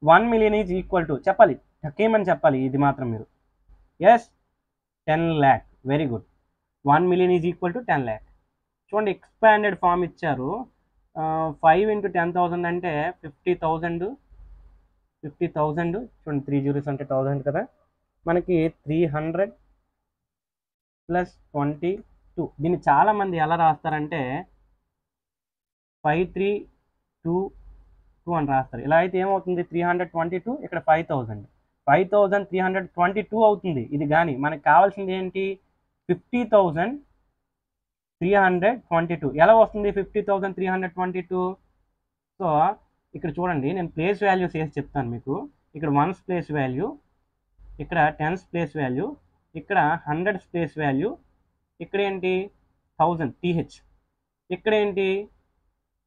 [SPEAKER 1] 1 million ఈజ్ ఈక్వల్ టు చెప్పాలి, ఏమని చెప్పాలి ఇది మాత్రం మీరు. Yes, 10 lakh. Very good. 1 million is equal to 10 lakh. చూడండి, ఎక్స్పాండెడ్ ఫామ్ ఇచ్చారు. 5 into 10,000 అంటే 50,000. 50,000 చూడండి, 3 zeros అంటే 1000 కదా. మనకి 300 + 22. దీన్ని చాలామంది ఎలా రాస్తారంటే 5322 అని రాస్తారు. ఇలా అయితే ఏమవుతుంది? 322, ఇక్కడ 5000. 5322 అవుతుంది ఇది. కానీ మనకు కావాల్సింది ఏంటి? 50,322. ఎలా వస్తుంది 50,322? సో ఇక్కడ చూడండి, నేను ప్లేస్ వాల్యూస్ వేసి చెప్తాను మీకు. ఇక్కడ 1's ప్లేస్ వాల్యూ, ఇక్కడ 10's ప్లేస్ వాల్యూ, ఇక్కడ 100's ప్లేస్ వాల్యూ, ఇక్కడ ఏంటి 1000 TH, ఇక్కడ ఏంటి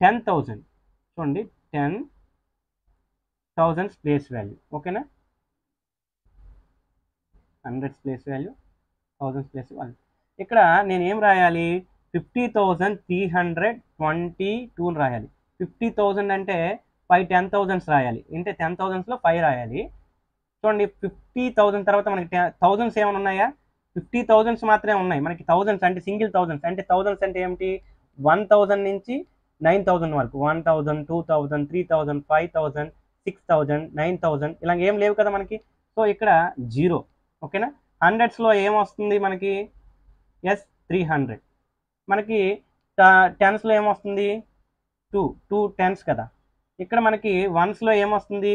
[SPEAKER 1] 10,000. చూడండి, 10,000's ప్లేస్ వాల్యూ. ఓకేనా? 100's place value, 1000's place value. ఇక్కడ నేను ఏం రాయాలి? 50,322 అని రాయాలి. 50,000 అంటే 5 10,000s రాయాలి. అంటే 10,000sలో 5 రాయాలి. చూడండి, 50,000 తర్వాత మనకి 1000s ఏమైనా ఉన్నాయా? 50,000s మాత్రమే ఉన్నాయి మనకి. 1000s అంటే సింగిల్ 1000s. అంటే 1000s అంటే ఏమిటి? 1000 నుంచి 9000 వరకు. 1000, 2000, 3000, 5000, 6000, 9000 ఇలా ఏం లేవు కదా మనకి. సో ఇక్కడ 0. ఓకేనా? 100sలో ఏమొస్తుంది మనకి? ఎస్, 300. మనకి 10sలో ఏమొస్తుంది? 2 10s కదా. ఇక్కడ మనకి 1sలో ఏమొస్తుంది?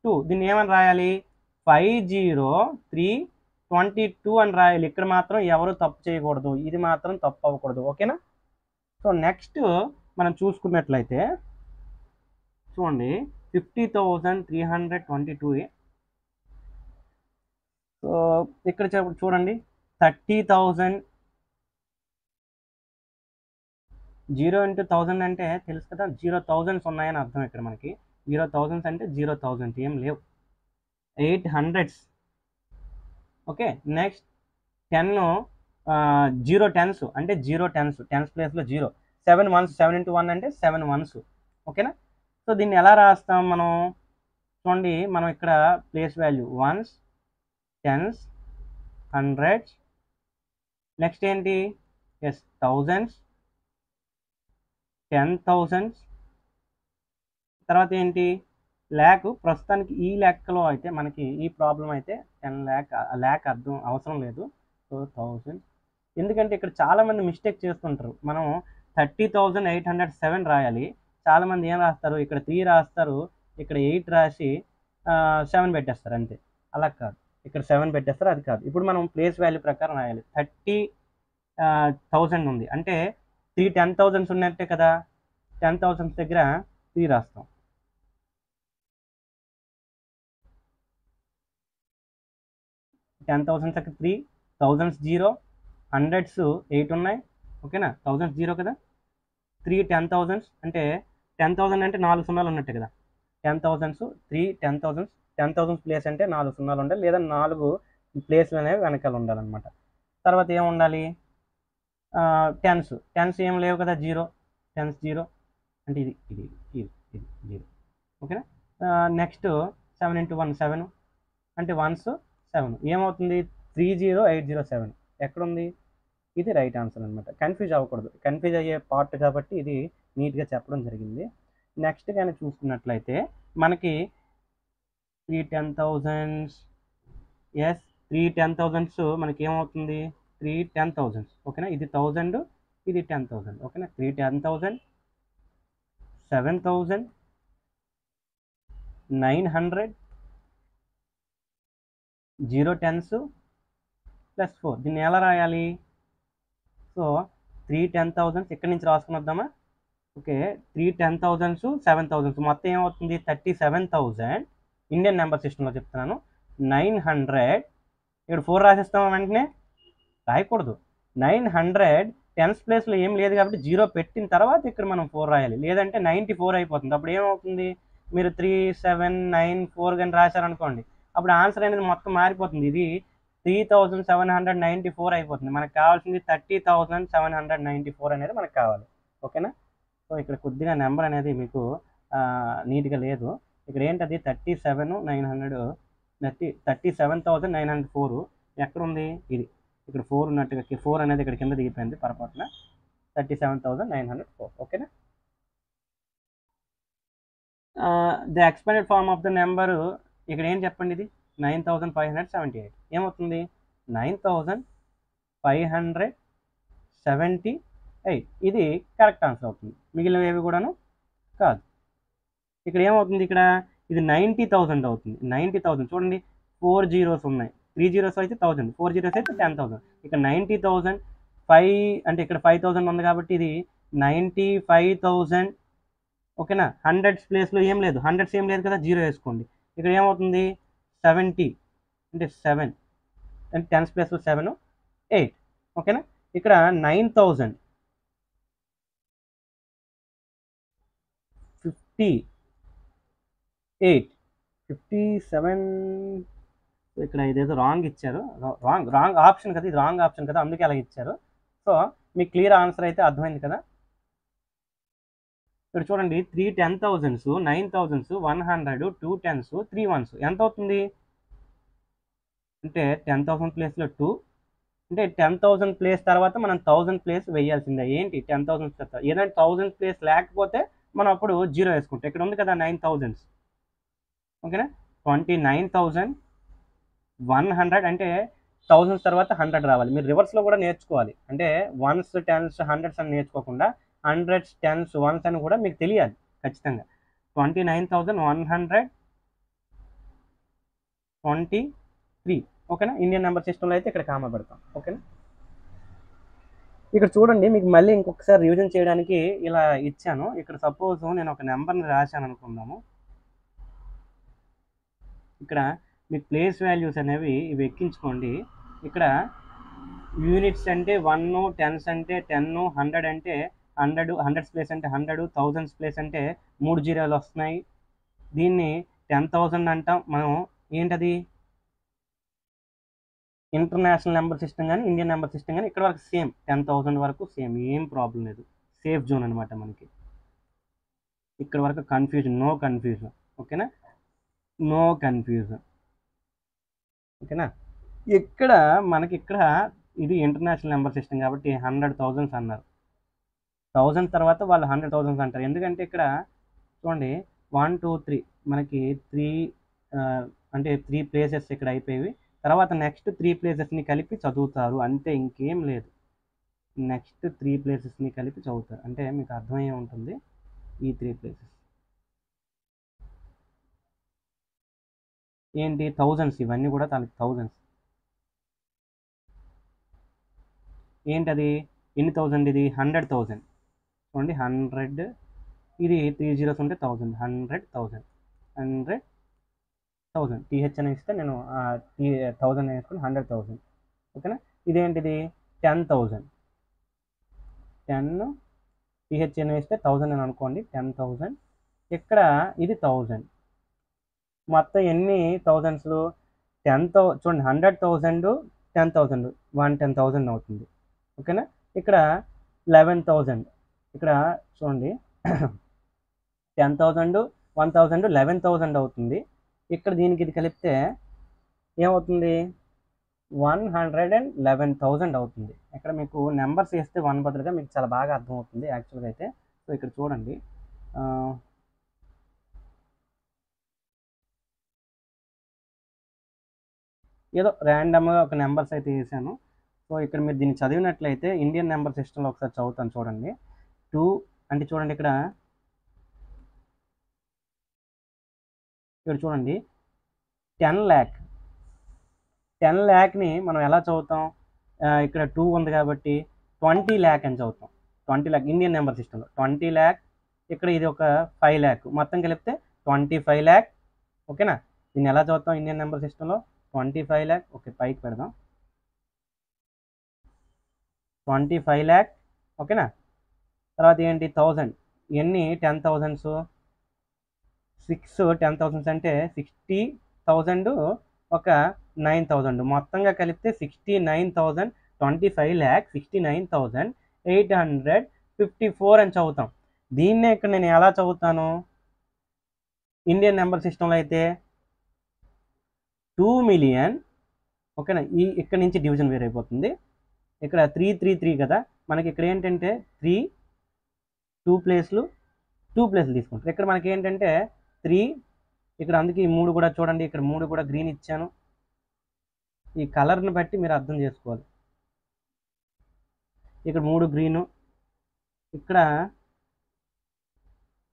[SPEAKER 1] 2. దీన్ని ఏమని రాయాలి? 50322 అని రాయాలి. ఇక్కడ మాత్రం ఎవరు తప్పు చేయకూడదు, ఇది మాత్రం తప్పు అవ్వకూడదు. ఓకేనా? సో నెక్స్ట్ మనం చూసుకున్నట్లయితే చూడండి, 50,322. సో ఇక్కడ చూడండి, 30,000. 0 into 1000 అంటే తెలుసు కదా, 0,000s ఉన్నాయని అర్థం. ఇక్కడ మనకి 0,000s అంటే 0,000 ఏం లేవు. 800s. ఓకే, నెక్స్ట్ 10 0 10s అంటే 0 10s, 10s ప్లేస్లో 0. 7 1s, 7 into 1 అంటే 7 1s. ఓకేనా? సో దీన్ని ఎలా రాస్తాం మనం? చూడండి, మనం ఇక్కడ place value 1s, 10s, 100s, next ఏంటి? ఎస్, 1000s, 10,000s, తర్వాత ఏంటి? ల్యాక్. ప్రస్తుతానికి ఈ లెక్కలో అయితే మనకి ఈ ప్రాబ్లం అయితే 10 lakh, ల్యాక్ అర్థం అవసరం లేదు. సో 1000. ఎందుకంటే ఇక్కడ చాలామంది మిస్టేక్ చేస్తుంటారు. మనం 30,807 రాయాలి. చాలామంది ఏం రాస్తారు? ఇక్కడ 3 రాస్తారు, ఇక్కడ 8 రాసి 7 పెట్టేస్తారు అంతే. అలా కాదు, ఇక్కడ 7 పెట్టేస్తారు, అది కాదు. ఇప్పుడు మనం ప్లేస్ వాల్యూ ప్రకారం రాయాలి. 30,000 ఉంది అంటే 3 10,000s ఉన్నట్టే కదా. 10,000s దగ్గర 3 రాస్తాం. 10,000s దగ్గర 3, 1000s 0, 100s 8 ఉన్నాయి. ఓకేనా? 1000s 0 కదా. 3 10,000s అంటే 10,000 అంటే 4 సున్నాలు ఉన్నట్టే కదా. 10,000s 3 10,000s. 10,000s ప్లేస్ అంటే 4 సున్నాలు ఉండాలి, లేదా 4 ప్లేస్లు అనేవి వెనకాల ఉండాలన్నమాట. తర్వాత ఏం ఉండాలి? 10s ఏం లేవు కదా, 0. 10s 0 అంటే ఇది 0. ఓకేనా? నెక్స్ట్ 7 into 1 7 అంటే 1s 7 ఏమవుతుంది? 30807. ఎక్కడుంది? ఇది రైట్ ఆన్సర్ అనమాట. కన్ఫ్యూజ్ అవ్వకూడదు, కన్ఫ్యూజ్ అయ్యే పార్ట్ కాబట్టి ఇది నీట్గా చెప్పడం జరిగింది. నెక్స్ట్ కానీ చూసుకున్నట్లయితే మనకి 3 10,000s. ఎస్, 3 10,000s మనకి ఏమవుతుంది? 3 10,000s. ఓకేనా? ఇది 1000, ఇది 10,000. ఓకేనా? 3 10,000, 7,000, 900, 0 10s + 4. దీన్ని ఎలా రాయాలి? సో 3 10,000s ఇక్కడి నుంచి రాసుకుని వద్దామా? ఓకే, 3 10,000s 7,000s మొత్తం ఏమవుతుంది? 37,000. ఇండియన్ నెంబర్ సిస్టంలో చెప్తున్నాను. 900 ఇక్కడ 4 రాసేస్తామా వెంటనే? రాయకూడదు. 900 టెన్స్ ప్లేస్లో ఏం లేదు కాబట్టి 0 పెట్టిన తర్వాత ఇక్కడ మనం 4 రాయాలి. లేదంటే 94 అయిపోతుంది. అప్పుడు ఏమవుతుంది, మీరు 3794 కానీ రాశారనుకోండి, అప్పుడు ఆన్సర్ అనేది మొత్తం మారిపోతుంది. ఇది 3794 అయిపోతుంది. మనకు కావాల్సింది 30,794 అనేది మనకు కావాలి. ఓకేనా? సో ఇక్కడ కొద్దిగా నెంబర్ అనేది మీకు నీట్గా లేదు. ఇక్కడ ఏంటది 37,904 ఎక్కడుంది, ఇది ఇక్కడ 4 ఉన్నట్టుగా 4 అనేది ఇక్కడ కింద దిగిపోయింది పొరపాటున. 37,904. ఓకేనా? The expanded form of the number ఇక్కడ ఏం చెప్పండి, ఇది 9,578 ఏమవుతుంది, 9,578 ఇది కరెక్ట్ ఆన్సర్ అవుతుంది. మిగిలినవి ఏవి కూడాను కాదు. ఇక్కడ ఏమవుతుంది, ఇక్కడ ఇది 90,000 అవుతుంది. 90,000 చూడండి, 4 zeros ఉన్నాయి, 3 zeros అయితే 1000, 4 zeros అయితే 10,000. ఇక్కడ 90,000 5 అంటే ఇక్కడ 5,000 ఉంది కాబట్టి ఇది 95,000. ఓకేనా? హండ్రెడ్స్ ప్లేస్లో ఏం లేదు, హండ్రెడ్స్ ఏం లేదు కదా, 0 వేసుకోండి. ఇక్కడ ఏమవుతుంది 70 అంటే 7 అంటే టెన్స్ ప్లేస్లో 7 8. ఓకేనా? ఇక్కడ 9,000 58 57. ఇక్కడ ఇదేదో రాంగ్ ఇచ్చారు, రాంగ్ ఆప్షన్ కదా, ఇది రాంగ్ ఆప్షన్ కదా, అందుకే అలా ఇచ్చారు. సో మీకు క్లియర్ ఆన్సర్ అయితే అర్థమైంది కదా. ఇక్కడ చూడండి 3 10,000s 9,000s 100 2 10s 3 1s ఎంత అవుతుంది అంటే 10,000 ప్లేస్లో 2 అంటే 10,000 ప్లేస్ తర్వాత మనం 1000 ప్లేస్ వేయాల్సిందే. ఏంటి 10,000 తర్వాత ఏదైనా 1000 ప్లేస్ లేకపోతే మనం అప్పుడు 0 వేసుకుంటాం. ఇక్కడ ఉంది కదా 9,000s. ఓకేనా? 29,100 అంటే 1000 తర్వాత 100 రావాలి. మీరు రివర్స్లో కూడా నేర్చుకోవాలి. అంటే 1s 10s 100s అని నేర్చుకోకుండా 100s 10s 1s అని కూడా మీకు తెలియాలి ఖచ్చితంగా. 29,123. ఓకేనా? ఇండియన్ నెంబర్ సిస్టంలో అయితే ఇక్కడ కామా పెడతాం. ఓకేనా? ఇక్కడ చూడండి, మీకు మళ్ళీ ఇంకొకసారి రివిజన్ చేయడానికి ఇలా ఇచ్చాను. ఇక్కడ సపోజ్ నేను ఒక నెంబర్ని రాశాను అనుకుందాము. ఇక్కడ మీకు ప్లేస్ వాల్యూస్ అనేవి ఇవి ఎక్కించుకోండి. ఇక్కడ యూనిట్స్ అంటే 1, టెన్స్ అంటే 10, 100 అంటే 100, హండ్రెడ్స్ ప్లేస్ అంటే 100, థౌజండ్స్ ప్లేస్ అంటే 3 జీరోలు వస్తున్నాయి. దీన్ని 10,000 అంటాం మనం. ఏంటది ఇంటర్నేషనల్ నెంబర్ సిస్టమ్ కానీ ఇండియన్ నెంబర్ సిస్టమ్ కానీ ఇక్కడ వరకు సేమ్, 10,000 వరకు సేమ్, ఏం ప్రాబ్లం లేదు. సేఫ్ జోన్ అనమాట మనకి. ఇక్కడ వరకు కన్ఫ్యూజన్, నో కన్ఫ్యూజన్. ఓకేనా? No confusion. ఓకేనా? ఇక్కడ మనకి ఇక్కడ ఇది ఇంటర్నేషనల్ నెంబర్ సిస్టమ్ కాబట్టి 100,000 అన్నారు. 1000 తర్వాత వాళ్ళు 100,000 అంటారు. ఎందుకంటే ఇక్కడ చూడండి 1 2 3 మనకి 3 అంటే 3 ప్లేసెస్ ఇక్కడ అయిపోయి తర్వాత నెక్స్ట్ 3 ప్లేసెస్ని కలిపి చదువుతారు అంతే, ఇంకేం లేదు. నెక్స్ట్ 3 ప్లేసెస్ని కలిపి చదువుతారు అంటే మీకు అర్థమయ్యే ఉంటుంది. ఈ 3 ప్లేసెస్ ఏంటి, థౌజండ్స్, ఇవన్నీ కూడా తనకి థౌజండ్స్. ఏంటది ఎన్ని థౌజండ్, ఇది 100,000. చూడండి 100, ఇది 3 zeros ఉంటే 1000, 100,000 100,000 టీహెచ్ అని ఇస్తే నేను 1000 వేసుకుని 100,000. ఓకేనా? ఇదేంటిది 10,000, 10 టీహెచ్ అని వేస్తే 1000 అని అనుకోండి, 10,000. ఇక్కడ ఇది 1000. మొత్తం ఎన్ని థౌజండ్స్, 10,000 చూడండి, 100,000 10,000 110,000 అవుతుంది. ఓకేనా? ఇక్కడ 11,000, ఇక్కడ చూడండి 10,000 1,000 11,000 అవుతుంది. ఇక్కడ దీనికి ఇది కలిపితే ఏమవుతుంది 111,000 అవుతుంది. ఇక్కడ మీకు నెంబర్స్ వేస్తే 1 బదులుగా మీకు చాలా బాగా అర్థమవుతుంది యాక్చువల్గా అయితే. సో ఇక్కడ చూడండి ఏదో ర్యాండమ్గా ఒక నెంబర్స్ అయితే వేసాను. సో ఇక్కడ మీరు దీన్ని చదివినట్లయితే ఇండియన్ నెంబర్ సిస్టంలో ఒకసారి చదువుతాను చూడండి. 2 అంటే చూడండి ఇక్కడ చూడండి 10 lakh మనం ఎలా చదువుతాం, ఇక్కడ 2 ఉంది కాబట్టి 20 lakh అని చదువుతాం. 20 lakh ఇండియన్ నెంబర్ సిస్టంలో 20 lakh. ఇక్కడ ఇది ఒక 5 lakh, మొత్తం కలిపితే 25 lakh. ఓకేనా? దీన్ని ఎలా చదువుతాం ఇండియన్ నెంబర్ సిస్టంలో 25 lakh. ఓకే, పైకి పెడదాం. 25 lakh, ఓకేనా. తర్వాత ఏంటి 1000, ఎన్ని 10,000s, 6 10,000s అంటే 60,000 ఒక 9,000, మొత్తంగా కలిపితే 69,000, 25 lakh 69,854 అని చదువుతాం. దీన్నే ఇక్కడ నేను ఎలా చదువుతాను, ఇండియన్ నెంబర్ సిస్టంలో అయితే 2 million, ఓకేనా. ఇక్కడ నుంచి డివిజన్ వేరే అయిపోతుంది. ఇక్కడ 333 కదా, మనకి ఇక్కడ ఏంటంటే 3 2 ప్లేస్లు తీసుకుంటారు. ఇక్కడ మనకి ఏంటంటే 3, ఇక్కడ అందుకే ఈ 3 కూడా చూడండి, ఇక్కడ 3 కూడా గ్రీన్ ఇచ్చాను. ఈ కలర్ని బట్టి మీరు అర్థం చేసుకోవాలి. ఇక్కడ 3 గ్రీను, ఇక్కడ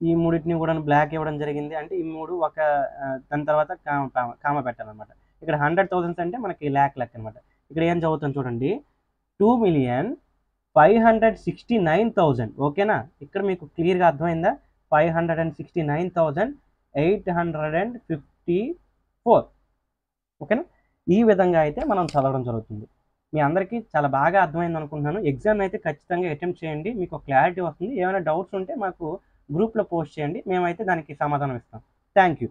[SPEAKER 1] ఈ మూడింటిని కూడా బ్లాక్ ఇవ్వడం జరిగింది. అంటే ఈ 3 ఒక దాని తర్వాత కామ పెట్టాలన్నమాట. ఇక్కడ 100,000 అంటే మనకి ల్యాక్ లెక్క అనమాట. ఇక్కడ ఏం చదువుతాం చూడండి, 2,569,000, ఓకేనా. ఇక్కడ మీకు క్లియర్గా అర్థమైందా, 569,854, ఓకేనా. ఈ విధంగా అయితే మనం చదవడం జరుగుతుంది. మీ అందరికీ చాలా బాగా అర్థమైంది అనుకుంటున్నాను. ఎగ్జామ్ అయితే ఖచ్చితంగా అటెంప్ట్ చేయండి, మీకు క్లారిటీ వస్తుంది. ఏమైనా డౌట్స్ ఉంటే మాకు గ్రూప్లో పోస్ట్ చేయండి, మేమైతే దానికి సమాధానం ఇస్తాం. Thank you.